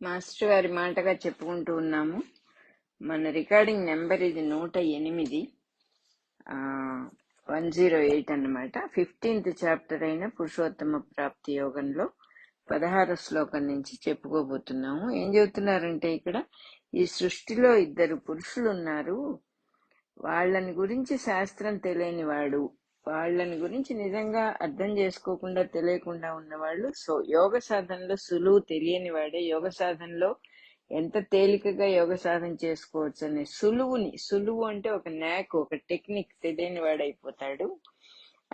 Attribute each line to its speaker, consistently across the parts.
Speaker 1: Master గారి మాటగా చెప్పుకుంటూ ఉన్నాము. మన రికార్డింగ్ నెంబర్ ఇది 108, 108 అన్నమాట. 15th చాప్టర్ అయిన పురుషోత్తమ ప్రాప్తి యోగంలో 16వ శ్లోకం నుంచి చెప్పుకోబోతున్నాము. ఏం చెబుతున్నారంటే, ఇక్కడ ఈ సృష్టిలో 2 పురుషులు ఉన్నారు. వాళ్ళని గురించి శాస్త్రం తెలియని వాడు, వాళ్ళని గురించి నిజంగా అర్థం చేసుకోకుండా తెలియకుండా ఉన్నవాళ్ళు. సో యోగ సాధనలో సులువు తెలియని వాడే యోగ సాధనలో ఎంత తేలికగా యోగ సాధన చేసుకోవచ్చు అనే సులువు అంటే ఒక న్యాక్, ఒక టెక్నిక్ తెలియని వాడైపోతాడు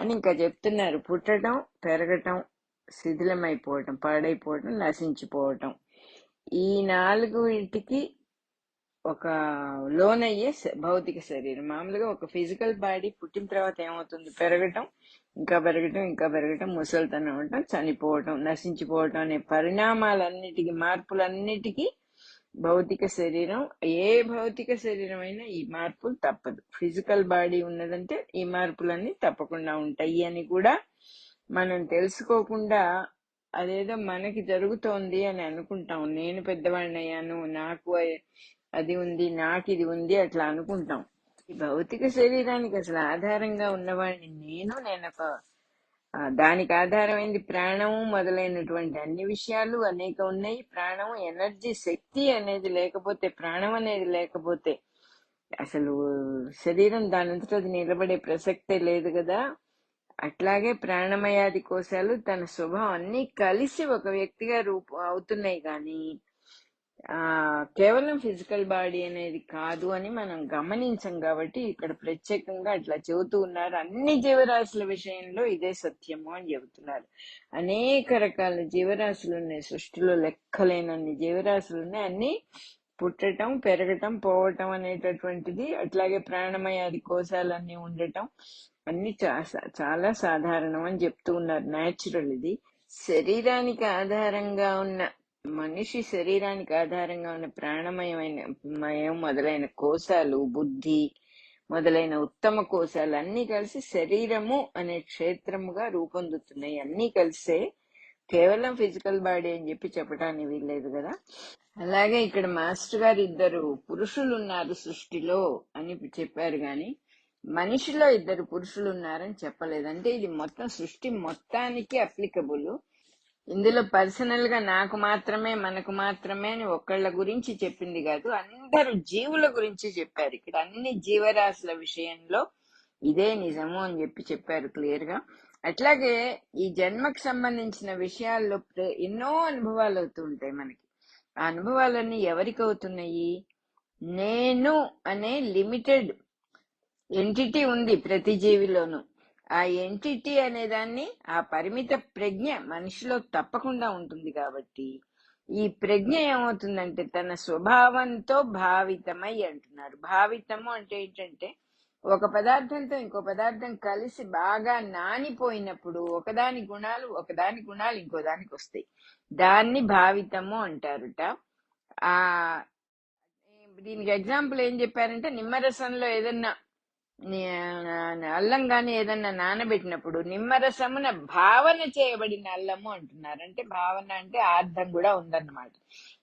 Speaker 1: అని ఇంకా చెప్తున్నారు. పుట్టడం, పెరగటం, శిథిలమైపోవటం, పాడైపోవటం, నశించిపోవటం, ఈ 4 ఒక లోనయ్యే భౌతిక శరీరం. మామూలుగా ఒక ఫిజికల్ బాడీ పుట్టిన తర్వాత ఏమవుతుంది? పెరగటం, ఇంకా పెరగటం, ఇంకా పెరగటం, ముసలితనం అవటం, చనిపోవటం, నశించిపోవటం అనే పరిణామాలన్నిటికీ, మార్పులన్నిటికీ భౌతిక శరీరం, ఏ భౌతిక శరీరం అయినా ఈ మార్పులు తప్పదు. ఫిజికల్ బాడీ ఉన్నదంటే ఈ మార్పులన్నీ తప్పకుండా ఉంటాయి అని కూడా మనం తెలుసుకోకుండా అదేదో మనకి జరుగుతోంది అని అనుకుంటాం. నేను పెద్దవాడిని అయ్యాను, నాకు అది ఉంది, నాకు ఇది ఉంది, అట్లా అనుకుంటాం. ఈ భౌతిక శరీరానికి అసలు ఆధారంగా ఉన్నవాడిని నేనొక దానికి ఆధారమైంది ప్రాణము మొదలైనటువంటి అన్ని విషయాలు అనేక ఉన్నాయి. ప్రాణం, ఎనర్జీ, శక్తి అనేది లేకపోతే, ప్రాణం అనేది లేకపోతే అసలు శరీరం దానంతట అది నిలబడే ప్రసక్తే లేదు కదా. అట్లాగే ప్రాణమయాది కోశాలు తన స్వభావం అన్ని కలిసి ఒక వ్యక్తిగా అవుతున్నాయి కానీ కేవలం ఫిజికల్ బాడీ అనేది కాదు అని మనం గమనించం. కాబట్టి ఇక్కడ ప్రత్యేకంగా అట్లా చెబుతూ ఉన్నారు. అన్ని జీవరాశుల విషయంలో ఇదే సత్యము అని చెబుతున్నారు. అనేక రకాల జీవరాశులు ఉన్నాయి సృష్టిలో, లెక్కలేనన్ని జీవరాశులు ఉన్నాయి. అన్ని పుట్టటం, పెరగటం, పోవటం అనేటటువంటిది, అట్లాగే ప్రాణమయాది కోశాలన్నీ ఉండటం అన్ని చాలా సాధారణం అని చెప్తూ ఉన్నారు. న్యాచురల్ ఇది. శరీరానికి ఆధారంగా ఉన్న మనిషి శరీరానికి ఆధారంగా ఉన్న ప్రాణమయం మొదలైన కోశాలు, బుద్ధి మొదలైన ఉత్తమ కోశాలు అన్ని కలిసి శరీరము అనే క్షేత్రముగా రూపొందుతున్నాయి. అన్ని కలిసే కేవలం ఫిజికల్ బాడీ అని చెప్పడానికి వీల్లేదు కదా. అలాగే ఇక్కడ మాస్టర్ గారు 2 పురుషులు ఉన్నారు సృష్టిలో అని చెప్పారు గాని మనిషిలో 2 పురుషులు ఉన్నారని చెప్పలేదు. అంటే ఇది మొత్తం సృష్టి మొత్తానికి అప్లికబుల్. ఇందులో పర్సనల్ గా నాకు మాత్రమే, మనకు మాత్రమే అని ఒకళ్ళ గురించి చెప్పింది కాదు, అందరు జీవుల గురించి చెప్పారు. ఇక్కడ అన్ని జీవరాశుల విషయంలో ఇదే నిజము అని చెప్పారు క్లియర్ గా. అట్లాగే ఈ జన్మకు సంబంధించిన విషయాల్లో ఎన్నో అనుభవాలు అవుతూ ఉంటాయి మనకి. ఆ అనుభవాలన్నీ ఎవరికి అవుతున్నాయి? నేను అనే లిమిటెడ్ ఎంటిటీ ఉంది ప్రతి జీవిలోనూ. ఆ ఎంటిటీ అనేదాన్ని, ఆ పరిమిత ప్రజ్ఞ మనిషిలో తప్పకుండా ఉంటుంది. కాబట్టి ఈ ప్రజ్ఞ ఏమవుతుందంటే తన స్వభావంతో భావితమై అంటున్నారు. భావితము అంటే ఏంటంటే ఒక పదార్థంతో ఇంకో పదార్థం కలిసి బాగా నానిపోయినప్పుడు ఒకదాని గుణాలు ఇంకో దానికి వస్తాయి. దాన్ని భావితము అంటారుట. ఆ దీనికి ఎగ్జాంపుల్ ఏం చెప్పారంటే, నిమ్మరసంలో ఏదన్నా అల్లం గాని ఏదన్నా నానబెట్టినప్పుడు నిమ్మరసమున భావన చేయబడిన అల్లము అంటున్నారు. అంటే భావన అంటే అర్థం కూడా ఉందన్నమాట.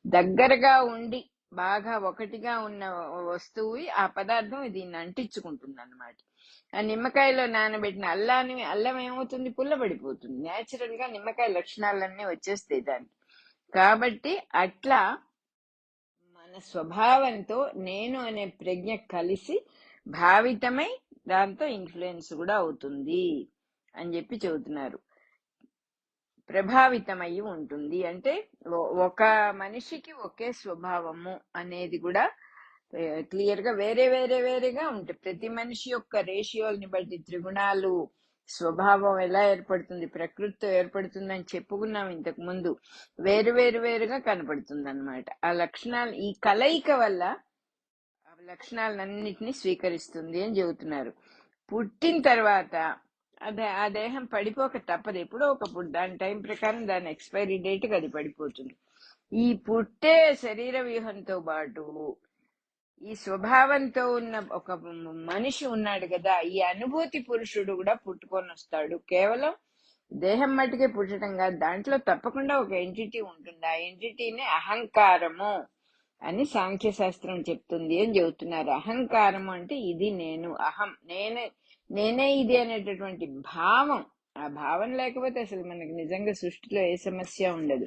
Speaker 1: దగ్గరగా ఉండి బాగా ఒకటిగా ఉన్న వస్తువు ఆ పదార్థం దీన్ని అంటించుకుంటుంది అన్నమాట. ఆ నిమ్మకాయలో నానబెట్టిన అల్లం ఏమవుతుంది? పుల్లబడిపోతుంది. న్యాచురల్ గా నిమ్మకాయ లక్షణాలన్నీ వచ్చేస్తాయి దానికి. కాబట్టి అట్లా మన స్వభావంతో నేను అనే ప్రజ్ఞ కలిసి భావితమై దాంతో ఇన్ఫ్లుయెన్స్ కూడా అవుతుంది అని చెబుతున్నారు. ప్రభావితమయ్యి ఉంటుంది అంటే ఒక మనిషికి ఒకే స్వభావము అనేది కూడా క్లియర్ గా వేరేగా ఉంటాయి. ప్రతి మనిషి యొక్క రేషియోల్ని బట్టి త్రిగుణాలు, స్వభావం ఎలా ఏర్పడుతుంది, ప్రకృతితో ఏర్పడుతుందని చెప్పుకున్నాం ఇంతకు ముందు. వేరుగా కనపడుతుంది అన్నమాట. ఆ లక్షణాలు ఈ కలయిక వల్ల ఆ లక్షణాలన్నిటినీ స్వీకరిస్తుంది అని చెబుతున్నారు. పుట్టిన తర్వాత ఆ దేహం పడిపోక తప్పదు. ఎప్పుడో ఒకప్పుడు దాని టైం ప్రకారం దాని ఎక్స్పైరీ డేట్ కి అది పడిపోతుంది. ఈ పుట్టే శరీర వ్యూహంతో పాటు ఈ స్వభావంతో ఉన్న ఒక మనిషి ఉన్నాడు కదా, ఈ అనుభూతి పురుషుడు కూడా పుట్టుకొని వస్తాడు. కేవలం దేహం మట్టుకే పుట్టడం కాదు, దాంట్లో తప్పకుండా ఒక ఎంటిటీ ఉంటుంది. ఆ ఎంటిటీని అహంకారము అని సాంఖ్య శాస్త్రం చెప్తుంది అని చెబుతున్నారు. అహంకారము అంటే ఇది నేను, అహం నేనే ఇది అనేటటువంటి భావం. ఆ భావం లేకపోతే అసలు మనకి నిజంగా సృష్టిలో ఏ సమస్య ఉండదు.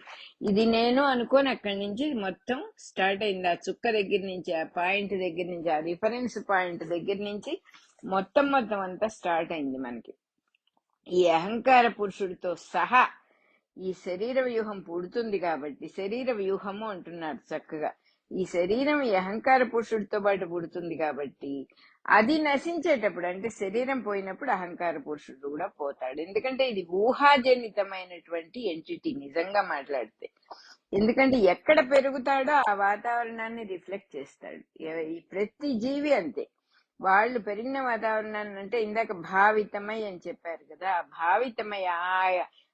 Speaker 1: ఇది నేను అనుకోని అక్కడి నుంచి మొత్తం స్టార్ట్ అయింది. ఆ చుక్క దగ్గర నుంచి, ఆ పాయింట్ దగ్గర నుంచి, ఆ రిఫరెన్స్ పాయింట్ దగ్గర నుంచి మొత్తం అంతా స్టార్ట్ అయింది మనకి. ఈ అహంకార పురుషుడితో సహా ఈ శరీర వ్యూహం పుడుతుంది కాబట్టి శరీర వ్యూహము అంటున్నారు చక్కగా. ఈ శరీరం ఈ అహంకార పురుషుడితో పాటు పుడుతుంది కాబట్టి అది నశించేటప్పుడు, అంటే శరీరం పోయినప్పుడు అహంకార పురుషుడు కూడా పోతాడు. ఎందుకంటే ఇది ఊహాజనితమైనటువంటి ఎంటిటీ నిజంగా మాట్లాడితే. ఎందుకంటే ఎక్కడ పెరుగుతాడో ఆ వాతావరణాన్ని రిఫ్లెక్ట్ చేస్తాడు. ఈ ప్రతి జీవి అంతే. వాళ్ళు పెరిగిన వాతావరణాన్ని, అంటే ఇందాక భావితమై అని చెప్పారు కదా, ఆ భావితమై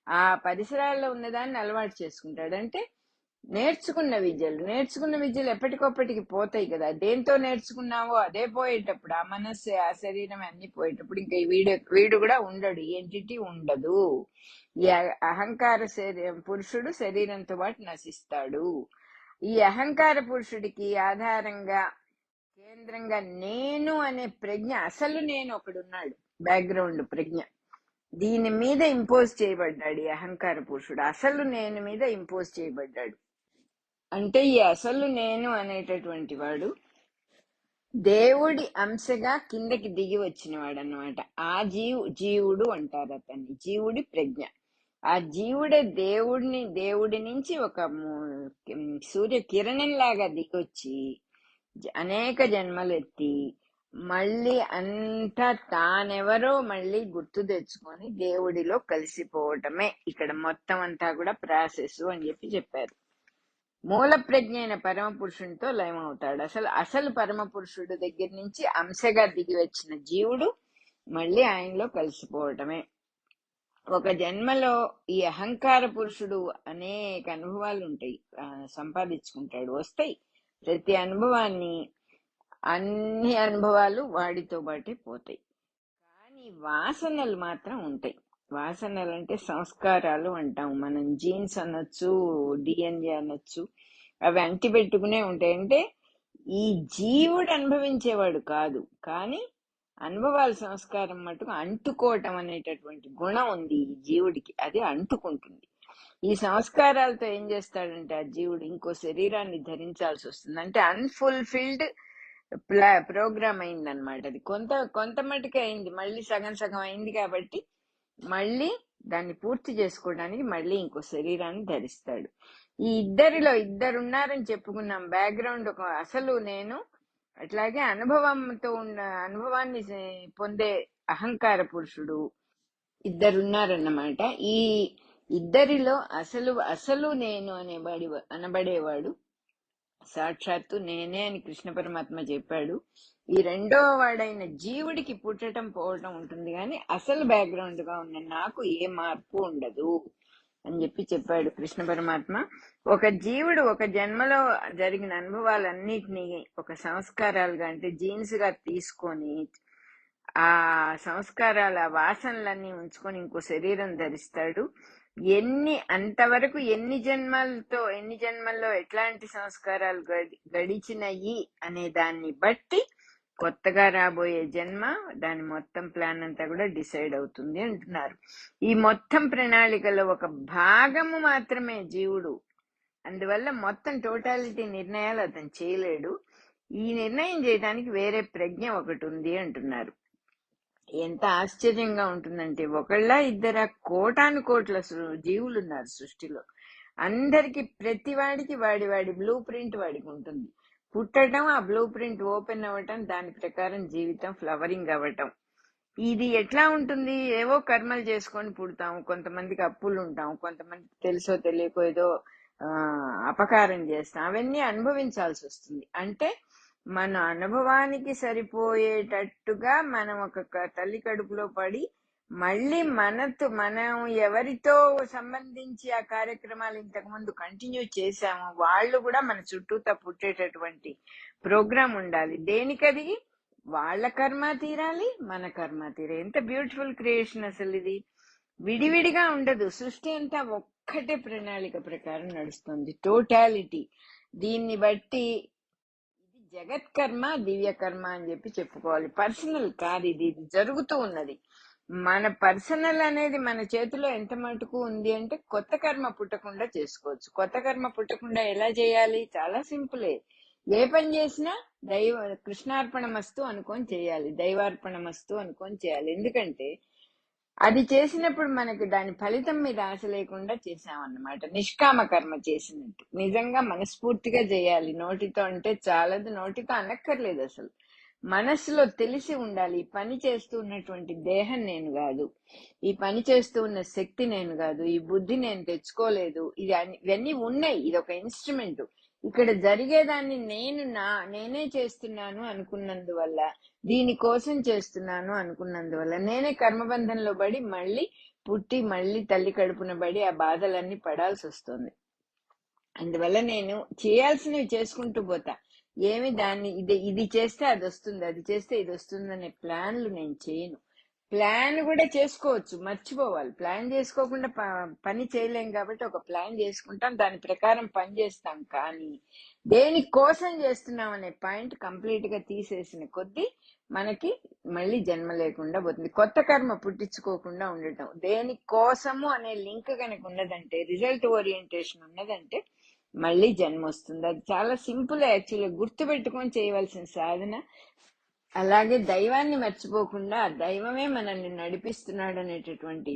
Speaker 1: ఆ పరిసరాల్లో ఉన్నదాన్ని అలవాటు చేసుకుంటాడు. అంటే నేర్చుకున్న విద్యలు ఎప్పటికొప్పటికి పోతాయి కదా. దేంతో నేర్చుకున్నావో అదే పోయేటప్పుడు, ఆ మనస్సు ఆ శరీరం అన్ని పోయేటప్పుడు ఇంకా వీడు కూడా ఉండడు, ఎంటిటీ ఉండదు. ఈ అహంకార పురుషుడు శరీరంతో పాటు నశిస్తాడు. ఈ అహంకార పురుషుడికి ఆధారంగా కేంద్రంగా నేను అనే ప్రజ్ఞ, అసలు నేను ఒకడున్నాడు, బ్యాక్గ్రౌండ్ ప్రజ్ఞ. దీని మీద ఇంపోజ్ చేయబడ్డాడు ఈ అహంకార పురుషుడు. అసలు నేను మీద ఇంపోజ్ చేయబడ్డాడు. అంటే ఈ అసలు నేను అనేటటువంటి వాడు దేవుడి అంశగా కిందకి దిగి వచ్చినవాడు అన్నమాట. ఆ జీవుడు అంటారు అతన్ని, జీవుడి ప్రజ్ఞ. ఆ జీవుడే దేవుడి నుంచి ఒక సూర్య కిరణం లాగా దిగొచ్చి అనేక జన్మలు ఎత్తి మళ్ళీ అంతా తానెవరో మళ్ళీ గుర్తు తెచ్చుకొని దేవుడిలో కలిసిపోవటమే ఇక్కడ మొత్తం అంతా కూడా ప్రాసెస్ అని చెప్పారు. మూల ప్రజ్ఞ అయిన పరమ పురుషునితో లయమవుతాడు. అసలు పరమ పురుషుడు దగ్గర నుంచి అంశగా దిగి వచ్చిన జీవుడు మళ్ళీ ఆయనలో కలిసిపోవటమే. ఒక జన్మలో ఈ అహంకార పురుషుడు అనేక అనుభవాలు ఉంటాయి, సంపాదించుకుంటాడు, వస్తాయి. ప్రతి అన్ని అనుభవాలు వాడితో పాటే పోతాయి. కానీ వాసనలు మాత్రం ఉంటాయి. వాసనలు అంటే సంస్కారాలు అంటాం మనం. జీన్స్ అనొచ్చు, డిఎన్ఏ అనొచ్చు. అవి అంటి పెట్టుకునే ఉంటాయి. అంటే ఈ జీవుడు అనుభవించేవాడు కాదు, కానీ అనుభవాల సంస్కారం మటుకు అంటుకోవటం అనేటటువంటి గుణం ఉంది ఈ జీవుడికి. అది అంటుకుంటుంది. ఈ సంస్కారాలతో ఏం చేస్తాడంటే ఆ జీవుడు ఇంకో శరీరాన్ని ధరించాల్సి వస్తుంది. అంటే అన్ఫుల్ఫిల్డ్ ప్రోగ్రామ్ అయిందనమాట. అది కొంత మటుకే అయింది, మళ్ళీ సగం అయింది కాబట్టి మళ్ళీ దాన్ని పూర్తి చేసుకోవడానికి మళ్ళీ ఇంకో శరీరాన్ని ధరిస్తాడు. ఈ ఇద్దరిలో ఇద్దరున్నారని చెప్పుకున్నాం. బ్యాక్గ్రౌండ్ ఒక అసలు నేను, అట్లాగే అనుభవాన్ని పొందే అహంకార పురుషుడు, ఇద్దరున్నారన్నమాట. ఈ ఇద్దరిలో అసలు నేను అనబడేవాడు సాక్షాత్తు నేనే అని కృష్ణ పరమాత్మ చెప్పాడు. ఈ రెండో వాడైన జీవుడికి పుట్టడం పోవటం ఉంటుంది, కానీ అసలు బ్యాక్గ్రౌండ్ గా ఉన్న నాకు ఏ మార్పు ఉండదు అని చెప్పాడు కృష్ణ పరమాత్మ. ఒక జీవుడు ఒక జన్మలో జరిగిన అనుభవాలన్నిటినీ ఒక సంస్కారాలుగా, అంటే జీన్స్ గా తీసుకొని ఆ సంస్కారాల వాసనలన్నీ ఉంచుకొని ఇంకో శరీరం ధరిస్తాడు. అంతవరకు ఎన్ని జన్మల్లో ఎట్లాంటి సంస్కారాలు గడిచినయి అనే దాన్ని బట్టి కొత్తగా రాబోయే జన్మ, దాని మొత్తం ప్లాన్ అంతా కూడా డిసైడ్ అవుతుంది అంటున్నారు. ఈ మొత్తం ప్రణాళికలో ఒక భాగము మాత్రమే జీవుడు. అందువల్ల మొత్తం టోటాలిటీ నిర్ణయాలు అతను చేయలేడు. ఈ నిర్ణయం చేయడానికి వేరే ప్రజ్ఞ ఒకటి ఉంది అంటున్నారు. ఎంత ఆశ్చర్యంగా ఉంటుందంటే, ఇద్దర కోట్ల జీవులు ఉన్నారు సృష్టిలో. అందరికి ప్రతి వాడికి వాడి బ్లూ ప్రింట్ వాడికి ఉంటుంది. పుట్టడం, ఆ బ్లూ ప్రింట్ ఓపెన్ అవ్వటం, దాని ప్రకారం జీవితం ఫ్లవరింగ్ అవ్వటం. ఇది ఎట్లా ఉంటుంది? ఏవో కర్మలు చేసుకొని పుడతాం, కొంతమందికి అప్పులు ఉంటాం, కొంతమంది తెలుసో తెలియకో ఏదో అపకారం చేస్తాం, అవన్నీ అనుభవించాల్సి వస్తుంది. అంటే మన అనుభవానికి సరిపోయేటట్టుగా మనం ఒక తల్లి కడుపులో పడి మళ్ళీ మనం ఎవరితో సంబంధించి ఆ కార్యక్రమాలు ఇంతకు ముందు కంటిన్యూ చేశామో వాళ్ళు కూడా మన చుట్టూతా పుట్టేటటువంటి ప్రోగ్రాం ఉండాలి. దేనికది? వాళ్ళ కర్మ తీరాలి, మన కర్మ తీరాలి. ఎంత బ్యూటిఫుల్ క్రియేషన్ అసలు ఇది. విడివిడిగా ఉండదు. సృష్టి అంతా ఒక్కటే ప్రణాళిక ప్రకారం నడుస్తుంది, టోటాలిటీ. దీన్ని బట్టి ఇది జగత్కర్మ దివ్య కర్మ అని చెప్పి చెప్పుకోవాలి. పర్సనల్ కాదు ఇది, ఇది జరుగుతూ ఉన్నది. మన పర్సనల్ అనేది మన చేతిలో ఎంత మటుకు ఉంది అంటే కొత్త కర్మ పుట్టకుండా చేసుకోవచ్చు. కొత్త కర్మ పుట్టకుండా ఎలా చేయాలి? చాలా సింపులే. ఏ పని చేసినా దైవ కృష్ణార్పణమస్తు అనుకొని చేయాలి, దైవార్పణమస్తు అనుకొని చేయాలి. ఎందుకంటే అది చేసినప్పుడు మనకి దాని ఫలితం మీద ఆశ లేకుండా చేసామన్నమాట. నిష్కామ కర్మ చేసినట్టు నిజంగా మనస్ఫూర్తిగా చేయాలి. నోటితో అంటే చాలదు, నోటితో అనక్కర్లేదు అసలు. మనస్సులో తెలిసి ఉండాలి, ఈ పని చేస్తూ ఉన్నటువంటి దేహం నేను కాదు, ఈ పని చేస్తూ ఉన్న శక్తి నేను కాదు, ఈ బుద్ధి నేను తెచ్చుకోలేదు, ఇవన్నీ ఉన్నాయి, ఇది ఒక ఇన్స్ట్రుమెంట్. ఇక్కడ జరిగేదాన్ని నేనే చేస్తున్నాను అనుకున్నందువల్ల, దీనికోసం చేస్తున్నాను అనుకున్నందువల్ల నేనే కర్మబంధంలో పడి మళ్ళీ పుట్టి మళ్ళీ తల్లి కడుపున పడి ఆ బాధలన్నీ పడాల్సి వస్తుంది. అందువల్ల నేను చేయాల్సినవి చేసుకుంటూ పోతా. ఏమి దాన్ని ఇది చేస్తే అది వస్తుంది, అది చేస్తే ఇది వస్తుంది అనే ప్లాన్లు నేను చేయను. ప్లాన్ కూడా చేసుకోవచ్చు, మర్చిపోవాలి. ప్లాన్ చేసుకోకుండా పని చేయలేం కాబట్టి ఒక ప్లాన్ చేసుకుంటాం, దాని ప్రకారం పని చేస్తాం. కానీ దేని కోసం చేస్తున్నాం అనే పాయింట్ కంప్లీట్ గా తీసేసిన కొద్దీ మనకి మళ్ళీ జన్మ లేకుండా పోతుంది. కొత్త కర్మ పుట్టించుకోకుండా ఉండటం, దేని కోసము అనే లింక్ కనుక ఉన్నదంటే, రిజల్ట్ ఓరియంటేషన్ ఉన్నదంటే మళ్ళీ జన్మ వస్తుంది. అది చాలా సింపుల్ యాక్చువల్గా, గుర్తు పెట్టుకొని చేయవలసిన సాధన. అలాగే దైవాన్ని మర్చిపోకుండా దైవమే మనల్ని నడిపిస్తున్నాడు అనేటటువంటి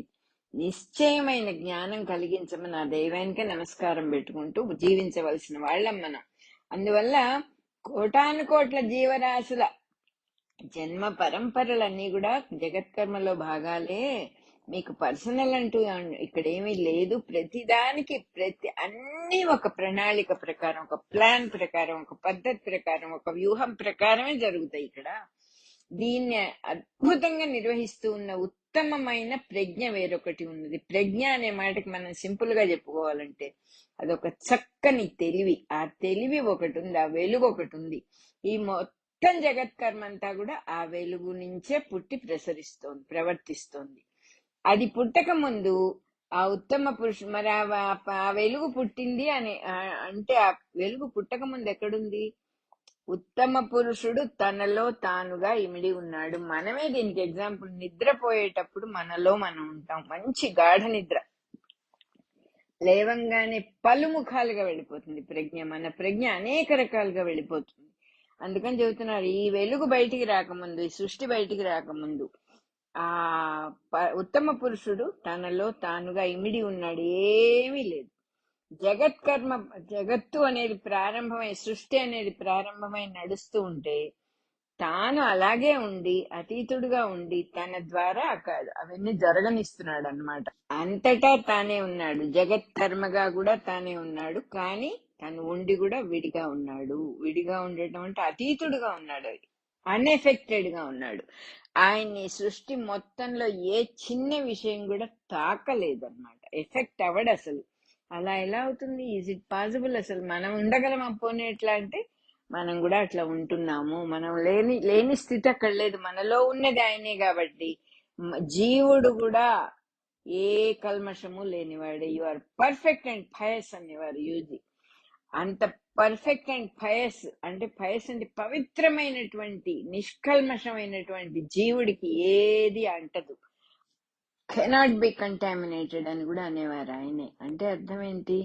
Speaker 1: నిశ్చయమైన జ్ఞానం కలిగించమని ఆ దైవానికే నమస్కారం పెట్టుకుంటూ జీవించవలసిన వాళ్ళం మనం. అందువల్ల కోటాను కోట్ల జీవరాశుల జన్మ పరంపరలన్నీ కూడా జగత్కర్మలో భాగాలే. మీకు పర్సనల్ అంటూ ఇక్కడ ఏమీ లేదు. ప్రతిదానికి అన్ని ఒక ప్రణాళిక ప్రకారం, ఒక ప్లాన్ ప్రకారం, ఒక పద్ధతి ప్రకారం, ఒక వ్యూహం ప్రకారమే జరుగుతాయి ఇక్కడ. దీన్ని అద్భుతంగా నిర్వహిస్తూ ఉన్న ఉత్తమమైన ప్రజ్ఞ వేరొకటి ఉన్నది. ప్రజ్ఞ అనే మాటకి మనం సింపుల్ గా చెప్పుకోవాలంటే అదొక చక్కని తెలివి. ఆ తెలివి ఒకటి ఉంది, ఆ వెలుగు ఒకటి ఉంది. ఈ మొత్తం జగత్కర్మ అంతా కూడా ఆ వెలుగు నుంచే పుట్టి ప్రవర్తిస్తోంది. అది పుట్టక ముందు ఆ ఉత్తమ పురుషుడు, మరి ఆ వెలుగు పుట్టింది అని అంటే ఆ వెలుగు పుట్టక ముందు ఎక్కడుంది? ఉత్తమ పురుషుడు తనలో తానుగా ఇమిడి ఉన్నాడు. మనమే దీనికి ఎగ్జాంపుల్. నిద్రపోయేటప్పుడు మనలో మనం ఉంటాం, మంచి గాఢ నిద్ర. లేవంగానే పలుముఖాలుగా వెళ్ళిపోతుంది ప్రజ్ఞ. మన ప్రజ్ఞ అనేక రకాలుగా వెళ్ళిపోతుంది. అందుకని చెబుతున్నారు, ఈ వెలుగు బయటికి రాకముందు, ఈ సృష్టి బయటికి రాకముందు ఆ ఉత్తమ పురుషుడు తనలో తానుగా ఇమిడి ఉన్నాడు. ఏమీ లేదు. జగత్తు అనేది ప్రారంభమై, సృష్టి అనేది ప్రారంభమై నడుస్తూ ఉంటే తాను అలాగే ఉండి అతీతుడుగా ఉండి తన ద్వారా అవన్నీ జరగనిస్తున్నాడు అన్నమాట. అంతటా తానే ఉన్నాడు, జగత్కర్మగా కూడా తానే ఉన్నాడు. కానీ తను ఉండి కూడా విడిగా ఉన్నాడు. విడిగా ఉండటం అంటే అతీతుడుగా ఉన్నాడు, అన్ఎఫెక్టెడ్ గా ఉన్నాడు. ఆయన్ని సృష్టి మొత్తంలో ఏ చిన్న విషయం కూడా తాకలేదన్నమాట, ఎఫెక్ట్ అవ్వడు అసలు. అలా ఎలా అవుతుంది? Is it possible? అసలు మనం ఉండగలమా? పోనీ ఎట్లా అంటే మనం కూడా అట్లా ఉంటున్నాము. మనం లేని స్థితి అక్కడ లేదు, మనలో ఉన్నది ఆయనే. కాబట్టి జీవుడు కూడా ఏ కల్మషము లేనివాడే. You are perfect and pious అనేవారు యూజీ. అంత పర్ఫెక్ట్ అండ్ పయస్ అంటే పవిత్రమైనటువంటి నిష్కల్మషమైనటువంటి జీవుడికి ఏది అంటదు, కెనాట్ బి కంటామినేటెడ్ అని కూడా అనేవారు ఆయనే. అంటే అర్థం ఏంటి?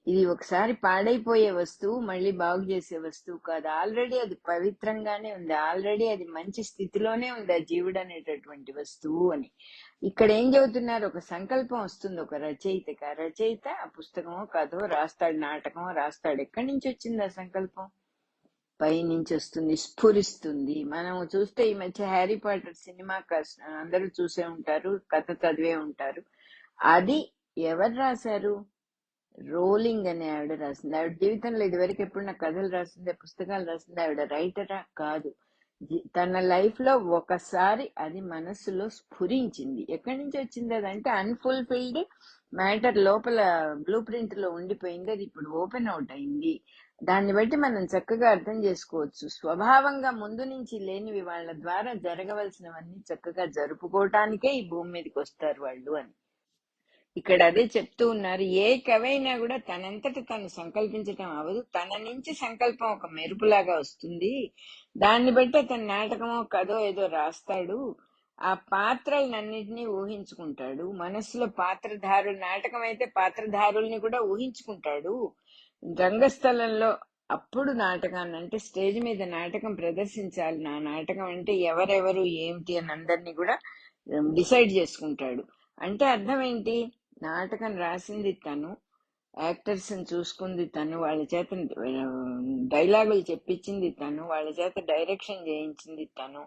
Speaker 1: ఇది ఒకసారి పాడైపోయే వస్తువు మళ్ళీ బాగు చేసే వస్తువు కాదు. ఆల్రెడీ అది పవిత్రంగానే ఉంది, ఆల్రెడీ అది మంచి స్థితిలోనే ఉంది ఆ జీవుడు అనేటటువంటి వస్తువు అని. ఇక్కడ ఏం చెబుతున్నారు? ఒక సంకల్పం వస్తుంది ఒక రచయితకి. ఆ రచయిత ఆ పుస్తకమో కథో రాస్తాడు, నాటకమో రాస్తాడు. ఎక్కడి నుంచి వచ్చింది ఆ సంకల్పం? పైనుంచి వస్తుంది, స్ఫురిస్తుంది. మనం చూస్తే ఈ మధ్య హ్యారీ పాటర్ సినిమా అందరూ చూసే ఉంటారు, కథ చదివే ఉంటారు. అది ఎవరు రాశారు? రోలింగ్ అనే ఆవిడ రాసింది. ఆవిడ జీవితంలో ఇదివరకు ఎప్పుడు నా కథలు రాసిందే, పుస్తకాలు రాసింది. ఆవిడ రైటరా? కాదు. తన లైఫ్ లో ఒకసారి అది మనస్సులో స్ఫురించింది. ఎక్కడి నుంచి వచ్చింది? అదంటే అన్ఫుల్ఫిల్డ్ మ్యాటర్ లోపల బ్లూ ప్రింట్ లో ఉండిపోయింది. అది ఇప్పుడు ఓపెన్ అవుట్ అయింది. దాన్ని బట్టి మనం చక్కగా అర్థం చేసుకోవచ్చు. స్వభావంగా ముందు నుంచి లేనివి వాళ్ళ ద్వారా జరగవలసినవన్నీ చక్కగా జరుపుకోవటానికే ఈ భూమి మీదకి వస్తారు వాళ్ళు అని. ఇక్కడ అదే చెప్తూ ఉన్నారు. ఏ కవైనా కూడా తనంతట తను సంకల్పించటం అవదు. తన నుంచి సంకల్పం ఒక మెరుపులాగా వస్తుంది. దాన్ని బట్టి అతను నాటకమో కథో ఏదో రాస్తాడు. ఆ పాత్రలన్నింటినీ ఊహించుకుంటాడు. మనసులో పాత్రధారులు, నాటకం అయితే పాత్రధారుల్ని కూడా ఊహించుకుంటాడు. రంగస్థలంలో అప్పుడు నాటకాన్ని, అంటే స్టేజ్ మీద నాటకం ప్రదర్శించాలి, నా నాటకం అంటే ఎవరెవరు ఏమిటి అని అందరినీ కూడా డిసైడ్ చేసుకుంటాడు. అంటే అర్థం ఏంటి? నాటకం రాసింది తను, యాక్టర్స్ చూసుకుంది తను, వాళ్ళ చేత డైలాగులు చెప్పించింది తను, వాళ్ళ చేత డైరెక్షన్ చేయించింది తను.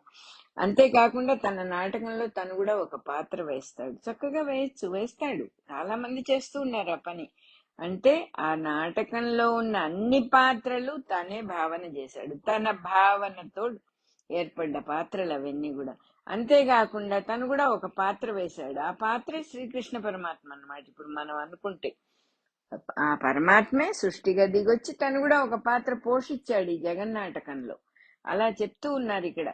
Speaker 1: అంతేకాకుండా తన నాటకంలో తను కూడా ఒక పాత్ర వేస్తాడు. చక్కగా వేస్తాడు. చాలా మంది చేస్తూ ఉన్నారు ఆ పని. అంటే ఆ నాటకంలో ఉన్న అన్ని పాత్రలు తనే భావన చేశాడు. తన భావనతో ఏర్పడ్డ పాత్రలు అవన్నీ కూడా. అంతేకాకుండా తను కూడా ఒక పాత్ర వేశాడు. ఆ పాత్రే శ్రీకృష్ణ పరమాత్మ అన్నమాట. ఇప్పుడు మనం అనుకుంటే ఆ పరమాత్మే సృష్టిగా దిగొచ్చి తను కూడా ఒక పాత్ర పోషించాడు ఈ జగన్నాటకంలో. అలా చెప్తూ ఉన్నారు ఇక్కడ.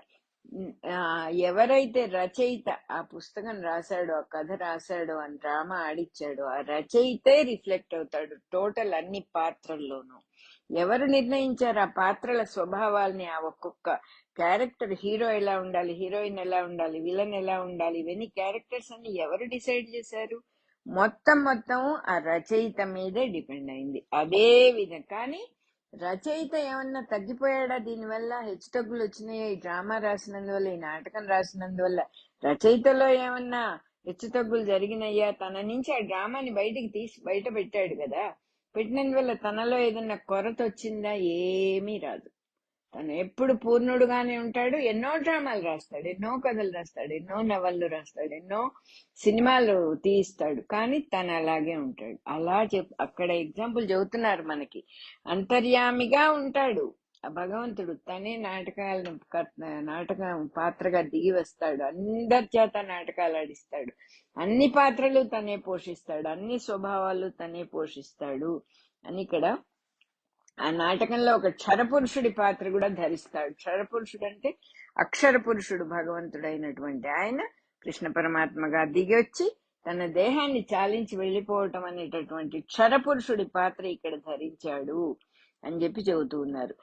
Speaker 1: ఎవరైతే రచయిత ఆ పుస్తకం రాశాడో, ఆ కథ రాశాడో, ఆ డ్రామా ఆడిచ్చాడో, ఆ రచయితే రిఫ్లెక్ట్ అవుతాడు టోటల్ అన్ని పాత్రల్లోనూ. ఎవరు నిర్ణయించారు ఆ పాత్రల స్వభావాల్ని? ఆ ఒక్కొక్క క్యారెక్టర్, హీరో ఎలా ఉండాలి, హీరోయిన్ ఎలా ఉండాలి, విలన్ ఎలా ఉండాలి, ఇవన్నీ క్యారెక్టర్స్ అన్ని ఎవరు డిసైడ్ చేశారు? మొత్తం ఆ రచయిత మీదే డిపెండ్ అయింది. అదే విధంగా కానీ రచయిత ఏమన్నా తగ్గిపోయాడా? దీనివల్ల హెచ్చుతగ్గులు వచ్చినాయా? ఈ డ్రామా రాసినందువల్ల, ఈ నాటకం రాసినందువల్ల రచయితలో ఏమన్నా హెచ్చుతగ్గులు జరిగినాయా? తన నుంచి ఆ డ్రామాని బయట పెట్టాడు కదా. పెట్టినందువల్ల తనలో ఏదన్నా కొరత వచ్చిందా? ఏమీ రాదు. తను ఎప్పుడు పూర్ణుడుగానే ఉంటాడు. ఎన్నో డ్రామాలు రాస్తాడు, ఎన్నో కథలు రాస్తాడు, ఎన్నో నవళ్ళు రాస్తాడు, ఎన్నో సినిమాలు తీయిస్తాడు. కానీ తను అలాగే ఉంటాడు. అలా అక్కడ ఎగ్జాంపుల్ చెబుతున్నారు మనకి. అంతర్యామిగా ఉంటాడు ఆ భగవంతుడు. తనే నాటకం పాత్రగా దిగి వస్తాడు. అందరి చేత నాటకాలు ఆడిస్తాడు. అన్ని పాత్రలు తనే పోషిస్తాడు, అన్ని స్వభావాలు తనే పోషిస్తాడు అని ఇక్కడ ఆ నాటకంలో ఒక క్షరపురుషుడి పాత్ర కూడా ధరిస్తాడు. క్షరపురుషుడు అంటే అక్షర పురుషుడు, భగవంతుడైనటువంటి ఆయన కృష్ణ పరమాత్మగా దిగొచ్చి తన దేహాన్ని చాలించి వెళ్లిపోవటం అనేటటువంటి క్షరపురుషుడి పాత్ర ఇక్కడ ధరించాడు అని చెప్పి చెబుతూ ఉన్నారు.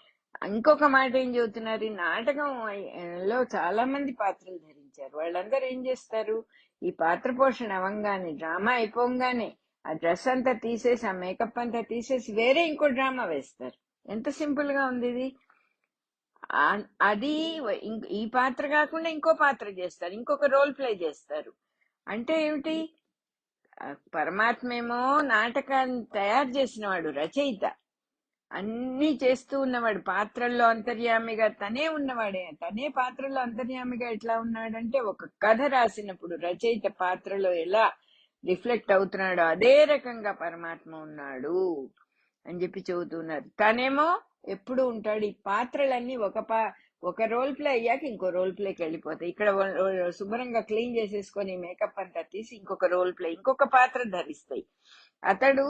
Speaker 1: ఇంకొక మాట ఏం చెబుతున్నారు? ఈ నాటకంలో చాలా మంది పాత్రలు ధరించారు. వాళ్ళందరూ ఏం చేస్తారు? ఈ పాత్ర పోషణ అవంగానే, డ్రామా అయిపోగానే ఆ డ్రెస్ అంతా తీసేసి, ఆ మేకప్ అంతా తీసేసి వేరే ఇంకో డ్రామా వేస్తారు. ఎంత సింపుల్ గా ఉంది ఇది. అది ఈ పాత్ర కాకుండా ఇంకో పాత్ర చేస్తారు, ఇంకొక రోల్ ప్లే చేస్తారు. అంటే ఏమిటి? పరమాత్మ ఏమో నాటకాన్ని తయారు చేసిన వాడు, రచయిత, అన్ని చేస్తూ ఉన్నవాడు, పాత్రల్లో అంతర్యామిగా తనే ఉన్నవాడే. తనే పాత్రలో అంతర్యామిగా ఎట్లా ఉన్నాడంటే, ఒక కథ రాసినప్పుడు రచయిత పాత్రలో ఎలా రిఫ్లెక్ట్ అవుతున్నాడో అదే రకంగా పరమాత్మ ఉన్నాడు అని చెప్పి చెబుతున్నారు. తనేమో ఎప్పుడు ఉంటాడు. ఈ పాత్రలన్నీ ఒక రోల్ ప్లే అయ్యాక ఇంకో రోల్ ప్లేకి వెళ్ళిపోతాయి. ఇక్కడ శుభ్రంగా క్లీన్ చేసేసుకొని మేకప్ అంతా తీసి ఇంకొక రోల్ ప్లే, ఇంకొక పాత్ర ధరిస్తాయి. అతడు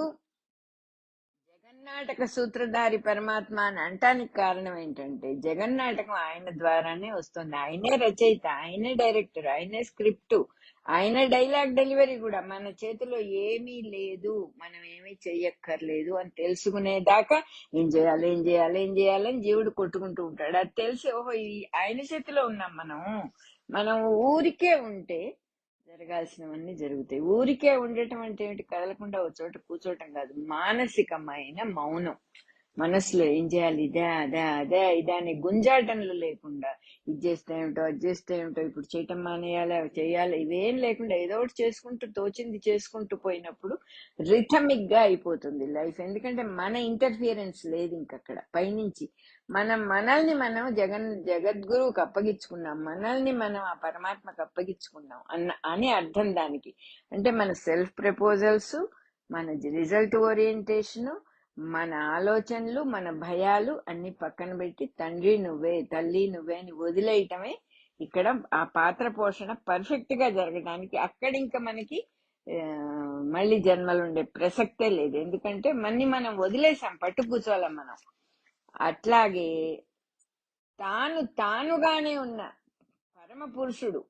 Speaker 1: జగన్నాటక సూత్రధారి పరమాత్మ అని అంటానికి కారణం ఏంటంటే, జగన్నాటకం ఆయన ద్వారానే వస్తుంది. ఆయనే రచయిత, ఆయనే డైరెక్టర్, ఆయనే స్క్రిప్ట్, ఆయన డైలాగ్ డెలివరీ కూడా. మన చేతిలో ఏమీ లేదు, మనం ఏమీ చెయ్యక్కర్లేదు అని తెలుసుకునేదాకా ఏం చేయాలని జీవుడు కొట్టుకుంటూ ఉంటాడు. అది తెలిసి ఓహో ఆయన చేతిలో ఉన్నాం మనం ఊరికే ఉంటే జరగాల్సినవన్నీ జరుగుతాయి. ఊరికే ఉండటం అంటే ఏమిటి? కదలకుండా ఒక చోట కూర్చోటం కాదు, మానసికమైన మౌనం. మనసులో ఏం చేయాలి, ఇదే అనే గుంజాటంలో లేకుండా, ఇది చేస్తే ఏమిటో, అది చేస్తే ఏమిటో, ఇప్పుడు చేయటం మానేయాలి, అవి చేయాలి, ఇవేం లేకుండా ఏదో ఒకటి చేసుకుంటూ, తోచింది చేసుకుంటూ పోయినప్పుడు రిథమిక్ గా అయిపోతుంది లైఫ్. ఎందుకంటే మన ఇంటర్ఫియరెన్స్ లేదు ఇంకక్కడ పైనుంచి. మనల్ని మనం జగద్గురువుకి అప్పగించుకున్నాం, మనల్ని మనం ఆ పరమాత్మకు అప్పగించుకున్నాం అని అర్థం దానికి. అంటే మన సెల్ఫ్ ప్రపోజల్స్, మన రిజల్ట్ ఓరియంటేషన్, మన ఆలోచనలు, మన భయాలు అన్ని పక్కన పెట్టి తండ్రి నువ్వే, తల్లి నువ్వే అని వదిలేయటమే ఇక్కడ ఆ పాత్ర పోషణ పర్ఫెక్ట్ గా జరగడానికి. అక్కడ ఇంకా మనకి మళ్ళీ జన్మలు ఉండే ప్రసక్తే లేదు. ఎందుకంటే మనం వదిలేసాం, పట్టు కూర్చోవాలం మనం. అట్లాగే తానుగానే ఉన్న పరమ పురుషుడు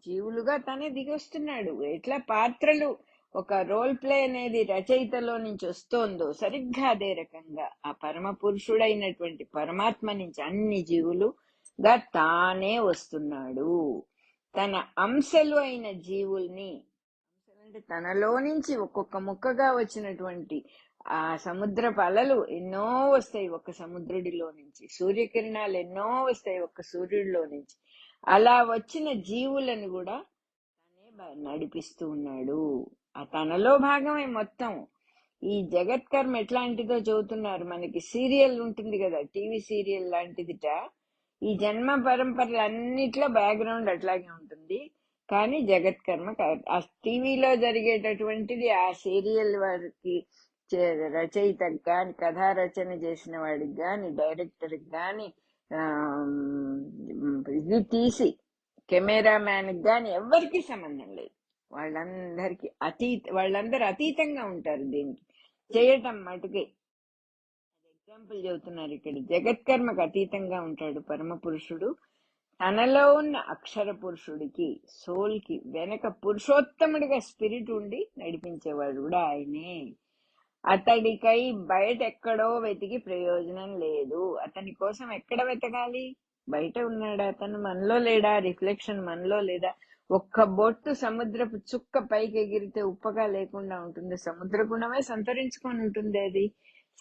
Speaker 1: జీవులుగా తనే దిగొస్తున్నాడు. ఎట్లా పాత్రలు ఒక రోల్ ప్లే అనేది రచయితలో నుంచి వస్తోందో సరిగ్గా అదే రకంగా ఆ పరమ పురుషుడైనటువంటి పరమాత్మ నుంచి అన్ని జీవులుగా తానే వస్తున్నాడు. తన అంశలు అయిన జీవుల్ని, అంటే తనలో నుంచి ఒక్కొక్క ముక్కగా వచ్చినటువంటి ఆ సముద్రపు అలలు ఎన్నో వస్తాయి ఒక్క సముద్రుడిలో నుంచి, సూర్యకిరణాలు ఎన్నో వస్తాయి ఒక్క సూర్యుడిలో నుంచి. అలా వచ్చిన జీవులను కూడా తనే నడిపిస్తూ ఉన్నాడు. ఆ తనలో భాగమే మొత్తం. ఈ జగత్కర్మ ఎట్లాంటిదో చెబుతున్నారు. మనకి సీరియల్ ఉంటుంది కదా, టీవీ సీరియల్ లాంటిదిట. ఈ జన్మ పరంపరలన్నిట్లో బ్యాక్గ్రౌండ్ అట్లాగే ఉంటుంది. కానీ జగత్కర్మ ఆ టీవీలో జరిగేటటువంటిది ఆ సీరియల్ వారికి రచయితకి గాని, కథా రచన చేసిన వాడికి గాని, డైరెక్టర్కి గాని, ఇది తీసి కెమెరా మ్యాన్ కి గాని ఎవరికి సంబంధం లేదు. వాళ్ళందరూ అతీతంగా ఉంటారు దీనికి, చేయటం మటుకే. ఎగ్జాంపుల్ చెబుతున్నారు ఇక్కడ. జగత్కర్మకు అతీతంగా ఉంటాడు పరమ పురుషుడు. తనలో ఉన్న అక్షర పురుషుడికి, సోల్ కి వెనక పురుషోత్తముడిగా స్పిరిట్ ఉండి నడిపించేవాడు కూడా ఆయనే. అతడికై బయట ఎక్కడో వెతికి ప్రయోజనం లేదు. అతని కోసం ఎక్కడ వెతకాలి? బయట ఉన్నాడా అతను? మనలో లేడా? రిఫ్లెక్షన్ మనలో లేదా? ఒక్క బొట్టు సముద్రపు చుక్క పైకి ఎగిరితే ఉప్పగా లేకుండా ఉంటుంది. సముద్ర గుణమే సంతరించుకొని ఉంటుంది. అది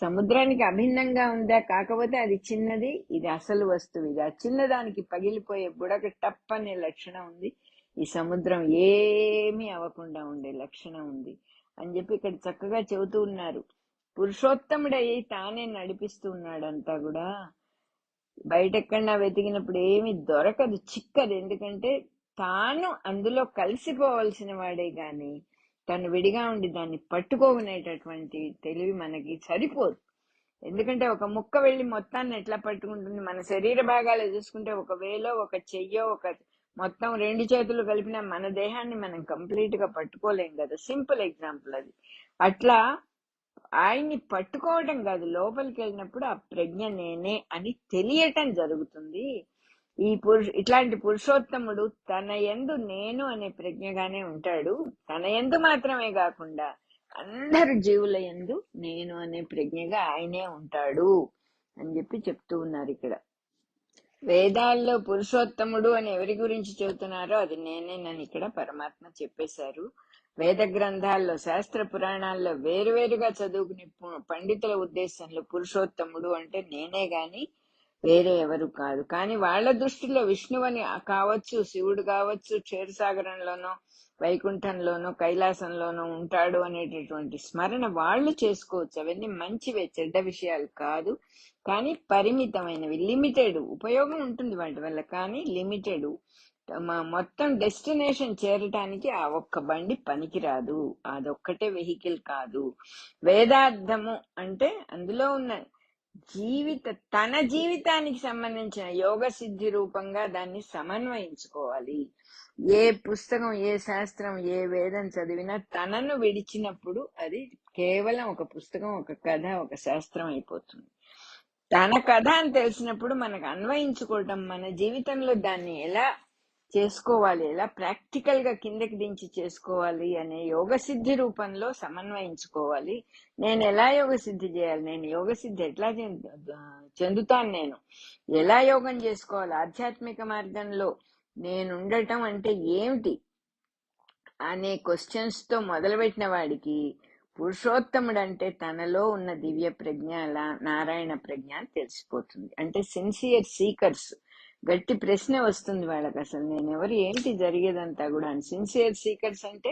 Speaker 1: సముద్రానికి అభిన్నంగా ఉందా? కాకపోతే అది చిన్నది, ఇది అసలు వస్తువు. ఇది ఆ చిన్నదానికి పగిలిపోయే బుడగ టప్ అనే లక్షణం ఉంది. ఈ సముద్రం ఏమీ అవ్వకుండా ఉండే లక్షణం ఉంది అని చెప్పి ఇక్కడ చక్కగా చెబుతూ ఉన్నారు. పురుషోత్తముడయ్యి తానే నడిపిస్తూ ఉన్నాడు అంతా కూడా. బయటెక్కడన్నా వెతికినప్పుడు ఏమి దొరకదు, చిక్కదు. ఎందుకంటే తాను అందులో కలిసిపోవలసిన వాడే గాని తను విడిగా ఉండి దాన్ని పట్టుకోనేటటువంటి తెలివి మనకి సరిపోదు. ఎందుకంటే ఒక ముక్క వెళ్ళి మొత్తాన్ని ఎట్లా పట్టుకుంటుంది? మన శరీర భాగాలు చూసుకుంటే ఒక వేలో ఒక చెయ్యో ఒక మొత్తం రెండు చేతులు కలిపిన మన దేహాన్ని మనం కంప్లీట్ గా పట్టుకోలేం కదా. సింపుల్ ఎగ్జాంపుల్ అది. అట్లా ఆయన్ని పట్టుకోవటం కాదు, లోపలికి వెళ్ళినప్పుడు ఆ ప్రజ్ఞ నేనే అని తెలియటం జరుగుతుంది. ఇట్లాంటి పురుషోత్తముడు తన యందు నేను అనే ప్రజ్ఞగానే ఉంటాడు. తన యందు మాత్రమే కాకుండా అందరు జీవుల యందు నేను అనే ప్రజ్ఞగా ఆయనే ఉంటాడు అని చెప్పి చెప్తూ ఉన్నారు ఇక్కడ. వేదాల్లో పురుషోత్తముడు అని ఎవరి గురించి చెబుతున్నారో అది నేనేనని ఇక్కడ పరమాత్మ చెప్పేశారు. వేద గ్రంథాల్లో, శాస్త్ర పురాణాల్లో వేరువేరుగా చదువుకునే పండితుల ఉద్దేశంలో పురుషోత్తముడు అంటే నేనే గాని వేరే ఎవరు కాదు. కానీ వాళ్ళ దృష్టిలో విష్ణువని కావచ్చు, శివుడు కావచ్చు, క్షీరసాగరంలోనో వైకుంఠంలోనో కైలాసంలోనో ఉంటాడు అనేటటువంటి స్మరణ వాళ్ళు చేసుకోవచ్చు. అవన్నీ మంచివే, చెడ్డ విషయాలు కాదు. కానీ పరిమితమైనవి, లిమిటెడ్ ఉపయోగం ఉంటుంది వాటి వల్ల, కానీ లిమిటెడ్. మొత్తం డెస్టినేషన్ చేరటానికి ఆ ఒక్క బండి పనికిరాదు, అదొక్కటే వెహికల్ కాదు. వేదార్థము అంటే అందులో ఉన్న తన జీవితానికి సంబంధించిన యోగ సిద్ధి రూపంగా దాన్ని సమన్వయించుకోవాలి. ఏ పుస్తకం, ఏ శాస్త్రం, ఏ వేదం చదివినా తనను విడిచినప్పుడు అది కేవలం ఒక పుస్తకం, ఒక కథ, ఒక శాస్త్రం అయిపోతుంది. తన కథ అని తెలిసినప్పుడు మనకు అన్వయించుకోవటం, మన జీవితంలో దాన్ని ఎలా చేసుకోవాలి, ఎలా ప్రాక్టికల్ గా కిందకి దించి చేసుకోవాలి అనే యోగ సిద్ధి రూపంలో సమన్వయించుకోవాలి. నేను ఎలా యోగ సిద్ధి చేయాలి, నేను యోగ సిద్ధి ఎట్లా చెందుతాను, నేను ఎలా యోగం చేసుకోవాలి, ఆధ్యాత్మిక మార్గంలో నేను ఉండటం అంటే ఏమిటి అనే క్వశ్చన్స్ తో మొదలుపెట్టిన వాడికి పురుషోత్తముడు అంటే తనలో ఉన్న దివ్య ప్రజ్ఞ, నారాయణ ప్రజ్ఞ అని తెలిసిపోతుంది. అంటే సిన్సియర్ సీకర్స్ గట్టి ప్రశ్న వస్తుంది వాళ్ళకి, అసలు నేనెవరు, ఏంటి జరిగేదంతా కూడా అని. సిన్సియర్ సీకర్స్ అంటే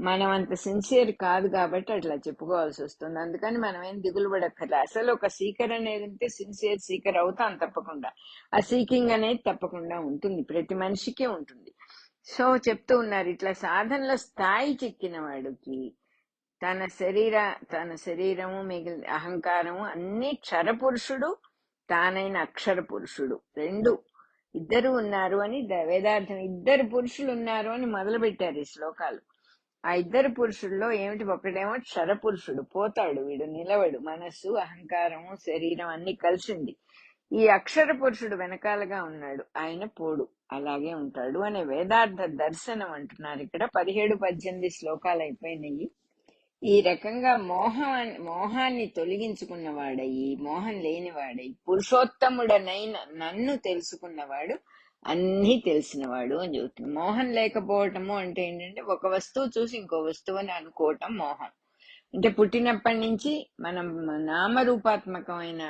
Speaker 1: మనం అంత సిన్సియర్ కాదు కాబట్టి అట్లా చెప్పుకోవాల్సి వస్తుంది. అందుకని మనం ఏం దిగులు పడక్కర్లే. అసలు ఒక సీకర్ అనేది ఉంటే సిన్సియర్ సీకర్ అవుతాం తప్పకుండా. ఆ సీకింగ్ అనేది తప్పకుండా ఉంటుంది, ప్రతి మనిషికే ఉంటుంది. సో చెప్తూ ఉన్నారు, ఇట్లా సాధనలో స్థాయి చెక్కిన వాడికి తన శరీరము మిగిలిన అహంకారము అన్ని క్షరపురుషుడు, తానైన అక్షర పురుషుడు రెండు ఇద్దరు ఉన్నారు అని వేదార్థం. ఇద్దరు పురుషులు ఉన్నారు అని మొదలు పెట్టారు ఈ శ్లోకాలు. ఆ ఇద్దరు పురుషుల్లో ఏమిటి? ఒకటేమో క్షరపురుషుడు, పోతాడు వీడు, నిలవడు, మనస్సు అహంకారము శరీరం అన్ని కలిసింది. ఈ అక్షర పురుషుడు వెనకాలగా ఉన్నాడు, ఆయన పోడు, అలాగే ఉంటాడు అనే వేదార్థ దర్శనం అంటున్నారు ఇక్కడ. 17-18 శ్లోకాలు అయిపోయినాయి. ఈ రకంగా మోహాన్ని తొలగించుకున్నవాడయి, మోహం లేనివాడై, పురుషోత్తముడనైన నన్ను తెలుసుకున్నవాడు అన్నీ తెలిసినవాడు అని చెబుతుంది. మోహం లేకపోవటము అంటే ఏంటంటే ఒక వస్తువు చూసి ఇంకో వస్తువు అని అనుకోవటం మోహం. అంటే పుట్టినప్పటి నుంచి మనం నామరూపాత్మకమైన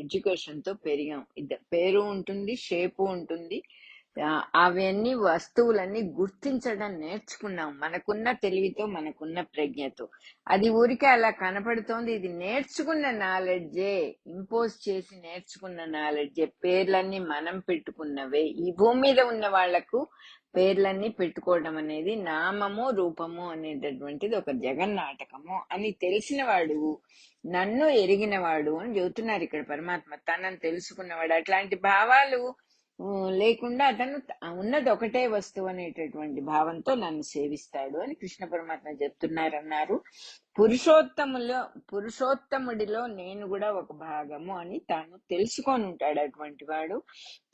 Speaker 1: ఎడ్యుకేషన్ తో పెరిగాం. పేరు ఉంటుంది, షేపు ఉంటుంది, అవన్నీ వస్తువులన్నీ గుర్తించడం నేర్చుకున్నాం మనకున్న తెలివితో, మనకున్న ప్రజ్ఞతో. అది ఊరికే అలా కనపడుతోంది. ఇది నేర్చుకున్న నాలెడ్జే, ఇంపోజ్ చేసి నేర్చుకున్న నాలెడ్జే. పేర్లన్నీ మనం పెట్టుకున్నవే. ఈ భూమి మీద ఉన్న వాళ్లకు పేర్లన్నీ పెట్టుకోవడం అనేది నామము రూపము అనేటటువంటిది ఒక జగన్నాటకము అని తెలిసినవాడు, నన్ను ఎరిగినవాడు అని చెబుతున్నారు ఇక్కడ పరమాత్మ. తనని తెలుసుకున్నవాడు. అట్లాంటి భావాలు లేకుండా అతను ఉన్నది ఒకటే వస్తువు అనేటటువంటి భావంతో నన్ను సేవిస్తాడు అని కృష్ణ పరమాత్మ చెప్తున్నారన్నారు. పురుషోత్తముడిలో నేను కూడా ఒక భాగము అని తాను తెలుసుకొని ఉంటాడు. అటువంటి వాడు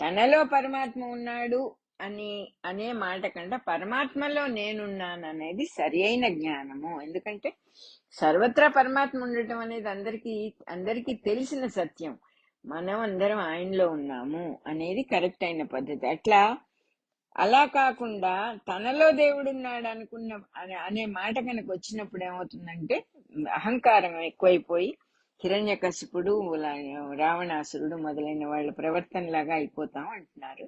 Speaker 1: తనలో పరమాత్మ ఉన్నాడు అనే మాట కంటే పరమాత్మలో నేనున్నాను అనేది సరి అయిన జ్ఞానము. ఎందుకంటే సర్వత్రా పరమాత్మ ఉండటం అనేది అందరికీ తెలిసిన సత్యం. మనం అందరం ఆయనలో ఉన్నాము అనేది కరెక్ట్ అయిన పద్ధతి. అలా కాకుండా తనలో దేవుడున్నాడు అనే మాట కనుక వచ్చినప్పుడు ఏమవుతుందంటే అహంకారం ఎక్కువైపోయి హిరణ్యకశిపుడు, రావణాసురుడు మొదలైన వాళ్ళ ప్రవర్తనలాగా అయిపోతాం అంటున్నారు.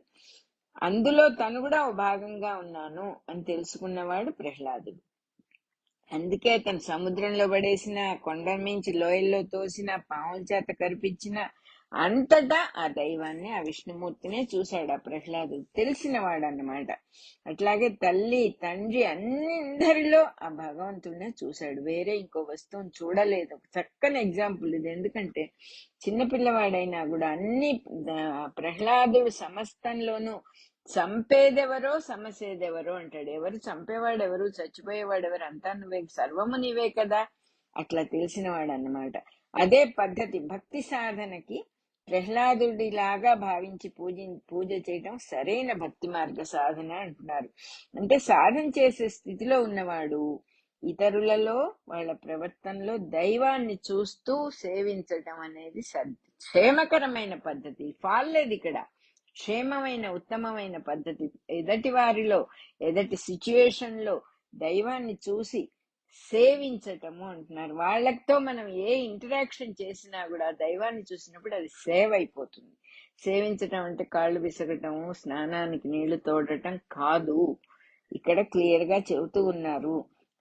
Speaker 1: అందులో తను కూడా ఓ భాగంగా ఉన్నాను అని తెలుసుకున్నవాడు ప్రహ్లాదుడు. అందుకే తను సముద్రంలో పడేసిన, కొండ మించి లోయల్లో తోసిన, పాముల చేత కరిపించిన, అంతటా ఆ దైవాన్ని, ఆ విష్ణుమూర్తినే చూశాడు ఆ ప్రహ్లాదుడు. తెలిసినవాడు అన్నమాట. అట్లాగే తల్లి, తండ్రి అందరిలో ఆ భగవంతుడినే చూశాడు. వేరే ఇంకో వస్తువుని చూడలేదు. ఒక చక్కని ఎగ్జాంపుల్ ఇది. ఎందుకంటే చిన్నపిల్లవాడైనా కూడా ప్రహ్లాదుడు సమస్తంలోనూ చంపేదెవరో సమసేదెవరో అంటాడు. ఎవరు చంపేవాడు ఎవరు, చచ్చిపోయేవాడు ఎవరు, అంతా నువ్వే, సర్వము నీవే కదా. అట్లా తెలిసినవాడు అన్నమాట. అదే పద్ధతి భక్తి సాధనకి ప్రహ్లాదుడిలాగా భావించి పూజ చేయటం సరైన భక్తి మార్గ సాధన అంటున్నారు. అంటే సాధన చేసే స్థితిలో ఉన్నవాడు ఇతరులలో, వాళ్ళ ప్రవర్తనలో దైవాన్ని చూస్తూ సేవించటం అనేది క్షేమకరమైన పద్ధతి. ఫాల్లేదు ఇక్కడ, క్షేమమైన ఉత్తమమైన పద్ధతి. ఎదటి సిచ్యువేషన్ లో దైవాన్ని చూసి సేవించటము అంటున్నారు. వాళ్ళతో మనం ఏ ఇంటరాక్షన్ చేసినా కూడా దైవాన్ని చూసినప్పుడు అది సేవ్ అయిపోతుంది. సేవించటం అంటే కాళ్ళు విసగటము, స్నానానికి నీళ్లు తోడటం కాదు. ఇక్కడ క్లియర్ గా చెబుతూ ఉన్నారు.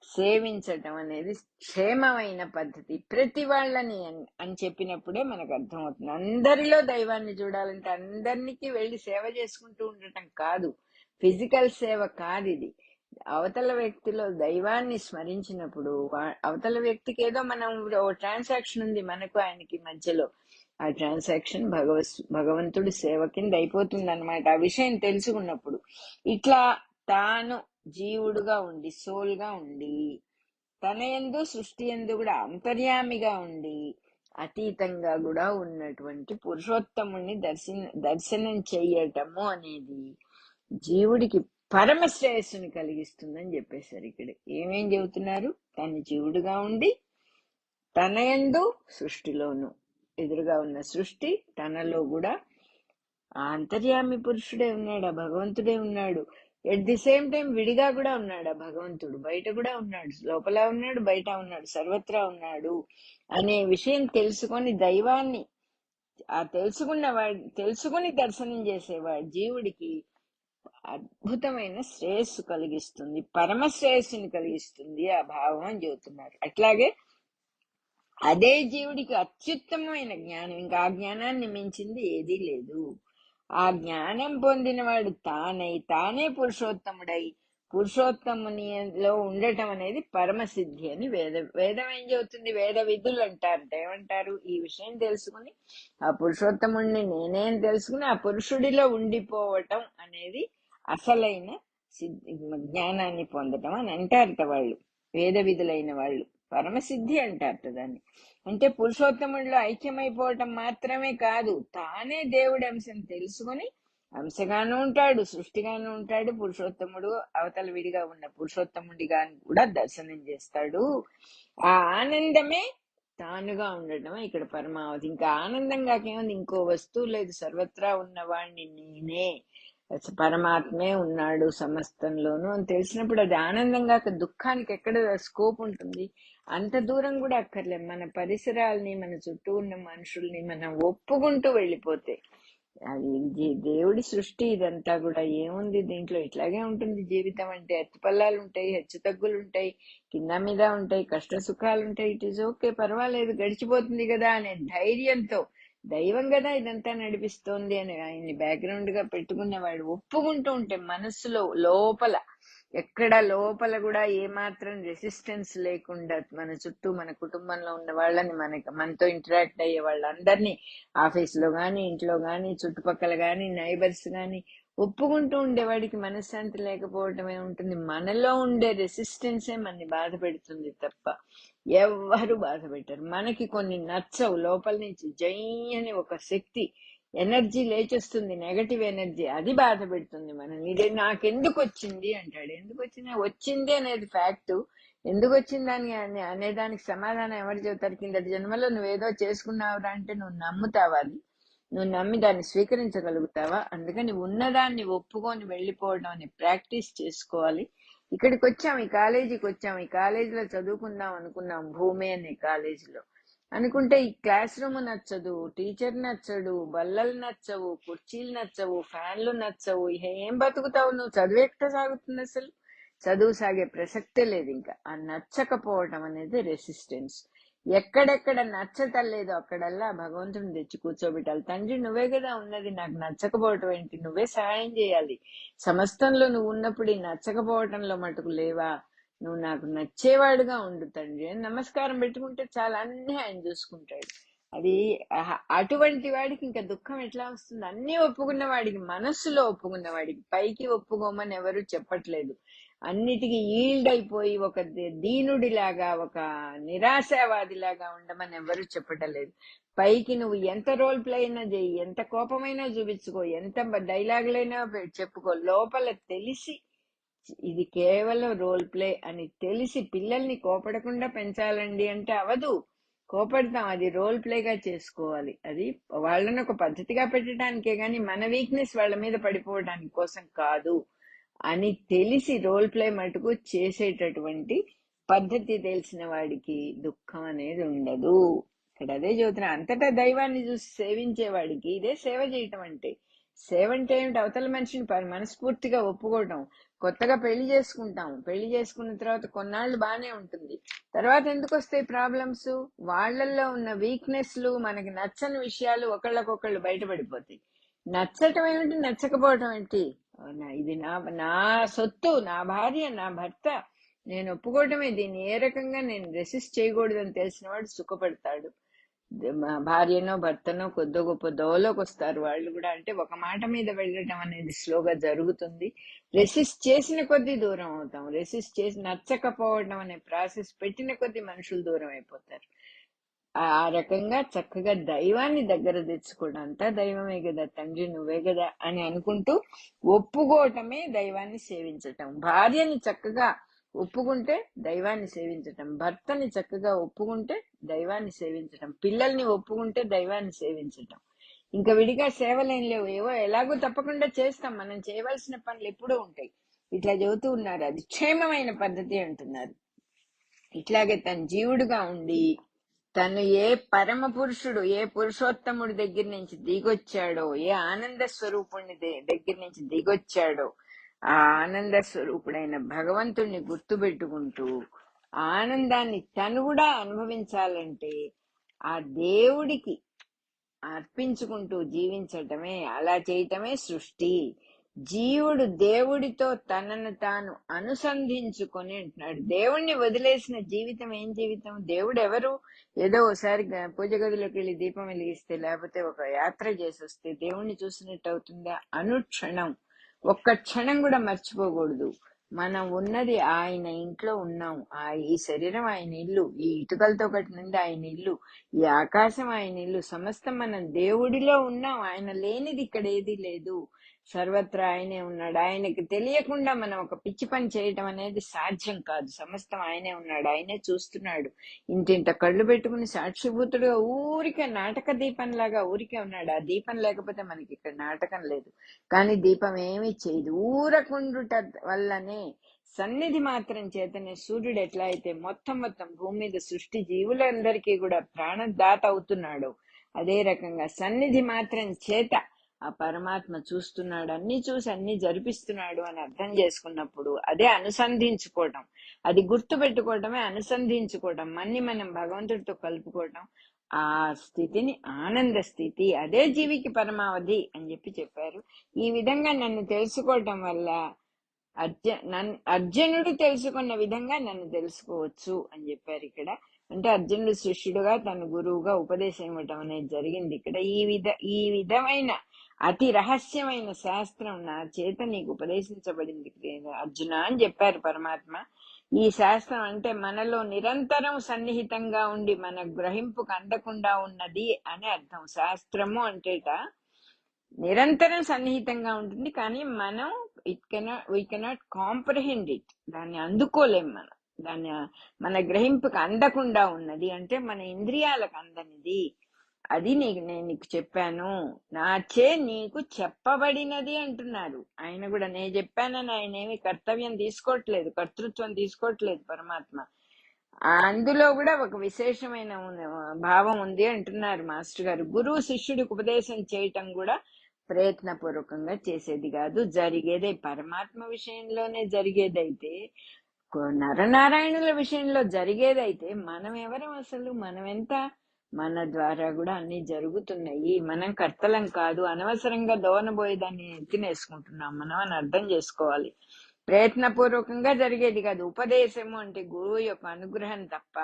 Speaker 1: సేవించటం అనేది క్షేమమైన పద్ధతి. ప్రతి వాళ్ళని అని చెప్పినప్పుడే మనకు అర్థమవుతుంది. అందరిలో దైవాన్ని చూడాలంటే అందరికి వెళ్ళి సేవ చేసుకుంటూ ఉండటం కాదు, ఫిజికల్ సేవ కాదు ఇది. అవతల వ్యక్తిలో దైవాన్ని స్మరించినప్పుడు అవతల వ్యక్తికి ఏదో మనం ట్రాన్సాక్షన్ ఉంది మనకు ఆయనకి మధ్యలో, ఆ ట్రాన్సాక్షన్ భగవంతుడి సేవ కింద అయిపోతుంది అనమాట. ఆ విషయం తెలుసుకున్నప్పుడు ఇట్లా తాను జీవుడుగా ఉండి, సోల్ గా ఉండి, తన యందు సృష్టి యందు కూడా అంతర్యామిగా ఉండి, అతీతంగా కూడా ఉన్నటువంటి పురుషోత్తముని దర్శనం చెయ్యటము అనేది జీవుడికి పరమ శ్రేయస్సుని కలిగిస్తుందని చెప్పేశారు. ఇక్కడ ఏమేం చెబుతున్నారు? తను జీవుడుగా ఉండి తన యందు సృష్టిలోను, ఎదురుగా ఉన్న సృష్టి తనలో కూడా ఆ అంతర్యామి పురుషుడే ఉన్నాడు, ఆ భగవంతుడే ఉన్నాడు. ఎట్ ది సేమ్ టైం విడిగా కూడా ఉన్నాడు ఆ భగవంతుడు. బయట కూడా ఉన్నాడు, లోపల ఉన్నాడు, బయట ఉన్నాడు, సర్వత్రా ఉన్నాడు అనే విషయం తెలుసుకొని దైవాన్ని తెలుసుకుని దర్శనం చేసేవాడు జీవుడికి అద్భుతమైన శ్రేయస్సు కలిగిస్తుంది, పరమ శ్రేయస్సుని కలిగిస్తుంది ఆ భావం అని చెబుతున్నారు. అట్లాగే అదే జీవుడికి అత్యుత్తమమైన జ్ఞానం, ఇంకా ఆ జ్ఞానాన్ని మించింది ఏదీ లేదు. ఆ జ్ఞానం పొందినవాడు తానే పురుషోత్తముడై పురుషోత్తమునిలో ఉండటం అనేది పరమసిద్ధి అని వేదం ఏం చెబుతుంది? వేద విధులు అంటారు. ఏమంటారు? ఈ విషయం తెలుసుకుని ఆ పురుషోత్తముడిని నేనే అని తెలుసుకుని ఆ పురుషుడిలో ఉండిపోవటం అనేది అసలైన జ్ఞానాన్ని పొందటం అని అంటారట వాళ్ళు, వేద విధులైన వాళ్ళు. పరమసిద్ధి అంటారట దాన్ని. అంటే పురుషోత్తముడిలో ఐక్యమైపోవటం మాత్రమే కాదు, తానే దేవుడి అంశం తెలుసుకుని అంశగాను ఉంటాడు, సృష్టిగాను ఉంటాడు. పురుషోత్తముడు అవతల విడిగా ఉన్న పురుషోత్తముడిగా కూడా దర్శనం చేస్తాడు. ఆ ఆనందమే తానుగా ఉండటమే ఇక్కడ పరమావధి. ఇంకా ఆనందం కాకేముంది, ఇంకో వస్తువు లేదు, సర్వత్రా ఉన్నవాడిని నేనే, పరమాత్మే ఉన్నాడు సమస్తంలోను అని తెలిసినప్పుడు అది ఆనందం కాక దుఃఖానికి ఎక్కడ స్కోప్ ఉంటుంది? అంత దూరం కూడా అక్కర్లే. మన పరిసరాల్ని, మన చుట్టూ ఉన్న మనుషుల్ని మనం ఒప్పుకుంటూ వెళ్ళిపోతే, అది దేవుడి సృష్టి ఇదంతా కూడా, ఏముంది దీంట్లో, ఇట్లాగే ఉంటుంది జీవితం అంటే. ఎత్తుపల్లాలు ఉంటాయి, హెచ్చు తగ్గులు ఉంటాయి, కింద మీద ఉంటాయి, కష్ట సుఖాలు ఉంటాయి. ఇట్ ఈస్ ఓకే, పర్వాలేదు, గడిచిపోతుంది కదా అనే ధైర్యంతో, దైవం కదా ఇదంతా నడిపిస్తోంది అని ఆయన్ని బ్యాక్గ్రౌండ్ గా పెట్టుకున్నవాడు ఒప్పుకుంటూ ఉంటే, మనస్సులో లోపల ఎక్కడ లోపల కూడా ఏమాత్రం రెసిస్టెన్స్ లేకుండా, మన చుట్టూ మన కుటుంబంలో ఉన్న వాళ్ళని, మనతో ఇంటరాక్ట్ అయ్యే వాళ్ళందరినీ, ఆఫీస్లో గాని, ఇంట్లో గాని, చుట్టుపక్కల గాని, నైబర్స్ గాని ఒప్పుకుంటూ ఉండేవాడికి మనశ్శాంతి లేకపోవటమే ఉంటుంది. మనలో ఉండే రెసిస్టెన్సే మనని బాధ పెడుతుంది తప్ప ఎవ్వరు బాధ పెట్టరు. మనకి కొన్ని నచ్చవు, లోపల నుంచి జై అని ఒక శక్తి, ఎనర్జీ లేచొస్తుంది, నెగటివ్ ఎనర్జీ, అది బాధ పెడుతుంది మనల్ని. ఇదే నాకెందుకు వచ్చింది అంటాడు. ఎందుకు వచ్చింది? వచ్చింది అనేది ఫ్యాక్ట్. ఎందుకు వచ్చిందని అనేదానికి సమాధానం ఎవరు చెబుతారు? కిందటి జన్మలో నువ్వేదో చేసుకున్నావురా అంటే నువ్వు నమ్ముతావా? అది నువ్వు నమ్మి దాన్ని స్వీకరించగలుగుతావా? అందుకని ఉన్నదాన్ని ఒప్పుకొని వెళ్ళిపోవడం అని ప్రాక్టీస్ చేసుకోవాలి. ఇక్కడికి వచ్చాం, ఈ కాలేజీకి వచ్చాం, ఈ కాలేజీలో చదువుకుందాం అనుకున్నాం, భూమి అనే కాలేజీలో. అనుకుంటే ఈ క్లాస్ రూమ్ నచ్చదు, టీచర్ నచ్చడు, బల్లలు నచ్చవు, కుర్చీలు నచ్చవు, ఫ్యాన్లు నచ్చవు. ఏం బతుకుతావు నువ్వు? చదువు ఎక్కడ సాగుతుంది అసలు? చదువు సాగే ప్రసక్తే లేదు. ఇంకా ఆ నచ్చకపోవటం అనేది రెసిస్టెన్స్. ఎక్కడెక్కడ నచ్చటలేదు అక్కడల్లా భగవంతుని తెచ్చి కూర్చోబెట్టాలి. తండ్రి నువ్వే కదా ఉన్నది, నాకు నచ్చకపోవటం ఏంటి? నువ్వే సహాయం చేయాలి. సమస్తంలో నువ్వు ఉన్నప్పుడు ఈ నచ్చకపోవటంలో మటుకు లేవా? నువ్వు నాకు నచ్చేవాడుగా ఉండు తండ్రి అని నమస్కారం పెట్టుకుంటే చాలా, అన్ని ఆయన చూసుకుంటాడు. అది అటువంటి వాడికి ఇంకా దుఃఖం ఎట్లా వస్తుంది? అన్ని ఒప్పుకున్న వాడికి, మనస్సులో ఒప్పుకున్న వాడికి, పైకి ఒప్పుకోమని ఎవరు చెప్పట్లేదు. అన్నిటికీ ఈల్డ్ అయిపోయి ఒక దీనుడిలాగా, ఒక నిరాశావాదిలాగా ఉండమని ఎవరు చెప్పటలేదు. పైకి నువ్వు ఎంత రోల్ ప్లే అయినా చేయి, ఎంత కోపమైనా చూపించుకో, ఎంత డైలాగులైనా చెప్పుకో, లోపల తెలిసి ఇది కేవలం రోల్ ప్లే అని తెలిసి, పిల్లల్ని కోపడకుండా పెంచాలండి అంటే అవదు. కోపడతాం, అది రోల్ ప్లేగా చేసుకోవాలి. అది వాళ్ళని ఒక పద్ధతిగా పెట్టడానికే గాని మన వీక్నెస్ వాళ్ళ మీద పడిపోవడానికి కోసం కాదు అని తెలిసి రోల్ ప్లే మటుకు చేసేటటువంటి పద్ధతి తెలిసిన వాడికి దుఃఖం అనేది ఉండదు. ఇక్కడ అదే చదువుతున్నా, అంతటా దైవాన్ని చూసి సేవించేవాడికి ఇదే సేవ చేయటం అంటే. సేవ అంటే ఏమిటి? అవతల మనిషిని మనస్ఫూర్తిగా ఒప్పుకోవటం. కొత్తగా పెళ్లి చేసుకుంటాం, పెళ్లి చేసుకున్న తర్వాత కొన్నాళ్ళు బానే ఉంటుంది, తర్వాత ఎందుకు వస్తాయి ప్రాబ్లమ్స్? వాళ్ళల్లో ఉన్న వీక్నెస్లు, మనకి నచ్చని విషయాలు ఒకళ్ళకొకళ్ళు బయటపడిపోతాయి. నచ్చటం ఏమిటి, నచ్చకపోవటం ఏంటి? ఇది నా నా సొత్తు, నా భార్య, నా భర్త, నేను ఒప్పుకోవటమే. దీన్ని ఏ రకంగా నేను రెసిస్ట్ చేయకూడదు అని తెలిసిన వాడు సుఖపడతాడు. భార్యనో భర్తనో కొద్ది గొప్ప దోవలోకి వస్తారు వాళ్ళు కూడా. అంటే ఒక మాట మీద వెళ్ళటం అనేది స్లోగా జరుగుతుంది. రెసిస్ట్ చేసిన కొద్దీ దూరం అవుతాం. రెసిస్ట్ చేసి నచ్చకపోవడం అనే ప్రాసెస్ పెట్టిన కొద్దీ మనుషులు దూరం అయిపోతారు. ఆ రకంగా చక్కగా దైవాన్ని దగ్గర తెచ్చుకోవడం, అంతా దైవమే కదా, తండ్రి నువ్వే కదా అని అనుకుంటూ ఒప్పుకోవటమే దైవాన్ని సేవించటం. భార్యని చక్కగా ఒప్పుకుంటే దైవాన్ని సేవించటం, భర్తని చక్కగా ఒప్పుకుంటే దైవాన్ని సేవించటం, పిల్లల్ని ఒప్పుకుంటే దైవాన్ని సేవించటం. ఇంకా విడిగా సేవలేం లేవు. ఏవో ఎలాగో తప్పకుండా చేస్తాం, మనం చేయవలసిన పనులు ఎప్పుడూ ఉంటాయి. ఇట్లా చెబుతూ ఉన్నారు, అది క్షేమమైన పద్ధతి అంటున్నారు. ఇట్లాగే తన జీవుడుగా ఉండి, తను ఏ పరమ పురుషుడు, ఏ పురుషోత్తముడి దగ్గర నుంచి దిగొచ్చాడో, ఏ ఆనంద స్వరూపుణ్ణి దగ్గర నుంచి దిగొచ్చాడో, ఆ ఆనంద స్వరూపుడైన భగవంతుణ్ణి గుర్తుపెట్టుకుంటూ ఆనందాన్ని తను కూడా అనుభవించాలంటే ఆ దేవుడికి అర్పించుకుంటూ జీవించటమే, అలా చేయటమే సృష్టి. జీవుడు దేవుడితో తనను తాను అనుసంధించుకొని అంటున్నాడు. దేవుణ్ణి వదిలేసిన జీవితం ఏం జీవితం? దేవుడు ఎవరు? ఏదో ఒకసారి పూజ గదిలోకి వెళ్ళి దీపం వెలిగిస్తే, లేకపోతే ఒక యాత్ర చేసి వస్తే దేవుణ్ణి చూసినట్టు అవుతుందా? అనుక్షణం, ఒక్క క్షణం కూడా మర్చిపోకూడదు. మనం ఉన్నది ఆయన ఇంట్లో ఉన్నాం. ఈ శరీరం ఆయన ఇల్లు, ఈ ఇటుకలతో కట్టినది ఆయన ఇల్లు, ఈ ఆకాశం ఆయన ఇల్లు, సమస్తం మనం దేవుడిలో ఉన్నాం. ఆయన లేనిది ఇక్కడ ఏది లేదు. సర్వత్రా ఆయనే ఉన్నాడు. ఆయనకి తెలియకుండా మనం ఒక పిచ్చి పని చేయటం అనేది సాధ్యం కాదు. సమస్తం ఆయనే ఉన్నాడు, ఆయనే చూస్తున్నాడు. ఇంతింత కళ్ళు పెట్టుకుని సాక్షిభూతుడుగా ఊరికే నాటక దీపంలాగా ఊరికే ఉన్నాడు. ఆ దీపం లేకపోతే మనకి ఇక్కడ నాటకం లేదు. కానీ దీపం ఏమీ చేయదు. ఊరకుండుట వల్లనే సన్నిధి మాత్రం చేతనే సూర్యుడు ఎట్లా అయితే మొత్తం భూమి మీద సృష్టి జీవులందరికీ కూడా ప్రాణదాత అవుతున్నాడు, అదే రకంగా సన్నిధి మాత్రం చేత ఆ పరమాత్మ చూస్తున్నాడు, అన్ని చూసి అన్ని జరిపిస్తున్నాడు అని అర్థం చేసుకున్నప్పుడు అదే అనుసంధించుకోవటం, అది గుర్తు పెట్టుకోవటమే అనుసంధించుకోవటం, మనం భగవంతుడితో కలుపుకోవటం. ఆ స్థితిని ఆనంద స్థితి, అదే జీవికి పరమావధి అని చెప్పారు. ఈ విధంగా నన్ను తెలుసుకోవటం వల్ల అర్జునుడు తెలుసుకున్న విధంగా నన్ను తెలుసుకోవచ్చు అని చెప్పారు ఇక్కడ. అంటే అర్జునుడు శిష్యుడుగా తన గురువుగా ఉపదేశం ఇవ్వటం అనేది జరిగింది ఇక్కడ. ఈ విధమైన అతి రహస్యమైన శాస్త్రం నా చేత నీకు ఉపదేశించబడింది అర్జున అని చెప్పారు పరమాత్మ. ఈ శాస్త్రం అంటే మనలో నిరంతరం సన్నిహితంగా ఉండి మన గ్రహింపుకు అందకుండా ఉన్నది అని అర్థం. శాస్త్రము అంటేట నిరంతరం సన్నిహితంగా ఉంటుంది, కానీ మనం వీ కెనాట్ కాంప్రహెండ్ ఇట్, దాన్ని అందుకోలేం మనం. దాన్ని మన గ్రహింపుకి అందకుండా ఉన్నది అంటే మన ఇంద్రియాలకు అందనిది. అది నేను నీకు చెప్పాను, నాచే నీకు చెప్పబడినది అంటున్నారు. ఆయన కూడా నేను చెప్పానని ఆయన ఏమి కర్తవ్యం తీసుకోవట్లేదు, కర్తృత్వం తీసుకోవట్లేదు పరమాత్మ. అందులో కూడా ఒక విశేషమైన భావం ఉంది అంటున్నారు మాస్టర్ గారు. గురువు శిష్యుడికి ఉపదేశం చేయటం కూడా ప్రయత్నపూర్వకంగా చేసేది కాదు, జరిగేదే. పరమాత్మ విషయంలోనే జరిగేదైతే, నరనారాయణుల విషయంలో జరిగేదైతే మనం ఎవరం అసలు? మనం ఎంత? మన ద్వారా కూడా అన్ని జరుగుతున్నాయి, మనం కర్తలం కాదు, అనవసరంగా దోవనబోయేదాన్ని ఎత్తినేసుకుంటున్నాం మనం అని అర్థం చేసుకోవాలి. ప్రయత్నపూర్వకంగా జరిగేది కాదు. ఉపదేశము అంటే గురువు యొక్క అనుగ్రహం తప్ప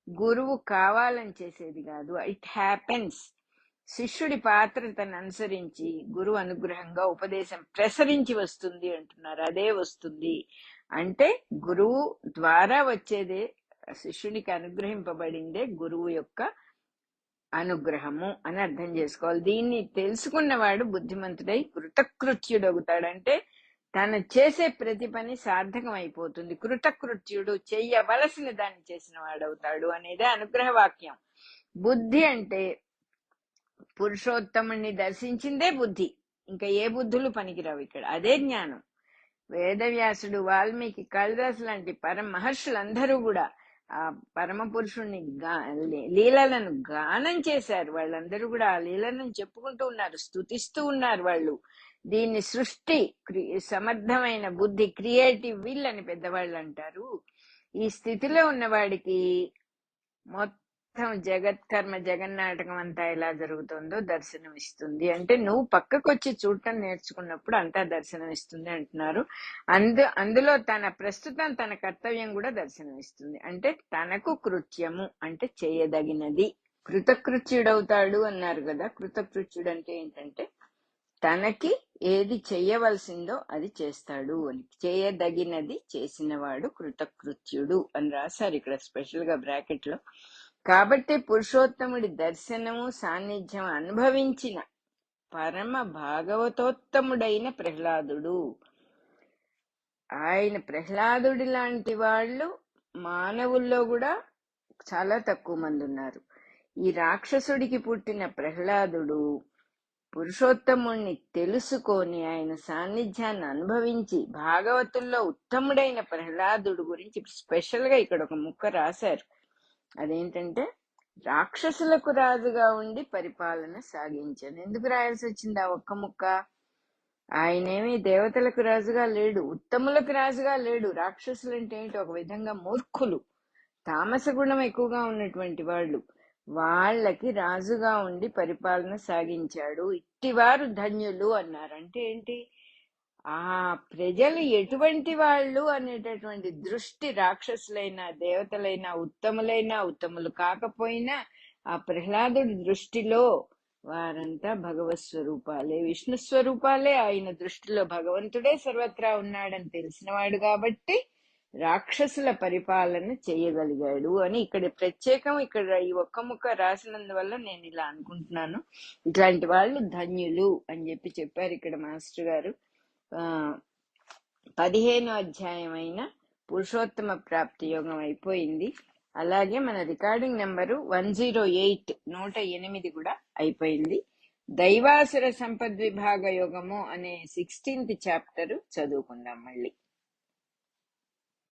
Speaker 1: గురువు కావాలని చేసేది కాదు. It happens. శిష్యుడి పాత్రతను అనుసరించి గురువు అనుగ్రహంగా ఉపదేశం ప్రసరించి వస్తుంది అంటున్నారు. అదే వస్తుంది అంటే గురువు ద్వారా వచ్చేదే, శిష్యుడికి అనుగ్రహింపబడిందే గురువు యొక్క అనుగ్రహము అని అర్థం చేసుకోవాలి. దీన్ని తెలుసుకున్నవాడు బుద్ధిమంతుడై కృతకృత్యుడవుతాడంటే తను చేసే ప్రతి పని సార్థకం అయిపోతుంది. కృతకృత్యుడు, చెయ్యవలసిన దాన్ని చేసిన వాడవుతాడు అనేదే అనుగ్రహ వాక్యం. బుద్ధి అంటే పురుషోత్తముణ్ణి దర్శించిందే బుద్ధి, ఇంకా ఏ బుద్ధులు పనికిరావు ఇక్కడ. అదే జ్ఞానం. వేదవ్యాసుడు, వాల్మీకి, కాళిదాసు లాంటి మహర్షులందరూ కూడా ఆ పరమ పురుషుణ్ణి లీలలను గానం చేశారు. వాళ్ళందరూ కూడా ఆ లీలలను చెప్పుకుంటూ ఉన్నారు, స్తుతిస్తూ ఉన్నారు. వాళ్ళు దీన్ని సృష్టి సమర్థమైన బుద్ధి, క్రియేటివ్ విల్ అని పెద్దవాళ్ళు అంటారు. ఈ స్థితిలో ఉన్నవాడికి మొత్తం జగత్కర్మ జగన్నాటకం అంతా ఎలా జరుగుతుందో దర్శనం ఇస్తుంది. అంటే నువ్వు పక్కకొచ్చి చూడటం నేర్చుకున్నప్పుడు అంతా దర్శనం ఇస్తుంది అంటున్నారు. అందులో ప్రస్తుతం తన కర్తవ్యం కూడా దర్శనం ఇస్తుంది. అంటే తనకు కృత్యము అంటే చేయదగినది. కృతకృత్యుడవుతాడు అన్నారు కదా. కృతకృత్యుడు అంటే ఏంటంటే తనకి ఏది చెయ్యవలసిందో అది చేస్తాడు అని. చేయదగినది చేసినవాడు కృతకృత్యుడు అని రాశారు ఇక్కడ స్పెషల్ గా బ్రాకెట్ లో. కాబట్టి పురుషోత్తముడి దర్శనము సాన్నిధ్యం అనుభవించిన పరమ భాగవతోత్తముడైన ప్రహ్లాదుడు, ఆయన ప్రహ్లాదుడి లాంటి వాళ్ళు మానవుల్లో కూడా చాలా తక్కువ మంది ఉన్నారు. ఈ రాక్షసుడికి పుట్టిన ప్రహ్లాదుడు పురుషోత్తముణ్ణి తెలుసుకొని ఆయన సాన్నిధ్యాన్ని అనుభవించి భాగవతుల్లో ఉత్తముడైన ప్రహ్లాదుడు గురించి స్పెషల్ గా ఇక్కడ ఒక ముక్క రాశారు. అదేంటంటే రాక్షసులకు రాజుగా ఉండి పరిపాలన సాగించాను. ఎందుకు రాయాల్సి వచ్చింది ఆ ఒక్క ముక్క? ఆయనేమి దేవతలకు రాజుగా లేడు, ఉత్తములకు రాజుగా లేడు. రాక్షసులు అంటే ఏంటి? ఒక విధంగా మూర్ఖులు, తామస గుణం ఎక్కువగా ఉన్నటువంటి వాళ్ళు. వాళ్ళకి రాజుగా ఉండి పరిపాలన సాగించాడు. ఇట్టివారు ధన్యులు అన్నారు. అంటే ఏంటి? ఆ ప్రజలు ఎటువంటి వాళ్ళు అనేటటువంటి దృష్టి, రాక్షసులైనా దేవతలైనా ఉత్తములైనా ఉత్తములు కాకపోయినా ఆ ప్రహ్లాదుడి దృష్టిలో వారంతా భగవత్ స్వరూపాలే, విష్ణు స్వరూపాలే. ఆయన దృష్టిలో భగవంతుడే సర్వత్రా ఉన్నాడని తెలిసినవాడు కాబట్టి రాక్షసుల పరిపాలన చేయగలిగాడు అని ఇక్కడ ప్రత్యేకం. ఇక్కడ ఈ ఒక్క ముక్క రాసినందువల్ల నేను ఇలా అనుకుంటున్నాను. ఇట్లాంటి వాళ్ళు ధన్యులు అని చెప్పారు ఇక్కడ మాస్టర్ గారు. 15వ అధ్యాయం అయిన పురుషోత్తమ ప్రాప్తి యోగం అయిపోయింది. అలాగే మన రికార్డింగ్ నెంబరు 108 108 కూడా అయిపోయింది. దైవాసుర సంపద్విభాగ యోగము అనే 16th చాప్టర్ చదువుకుందాం మళ్ళీ.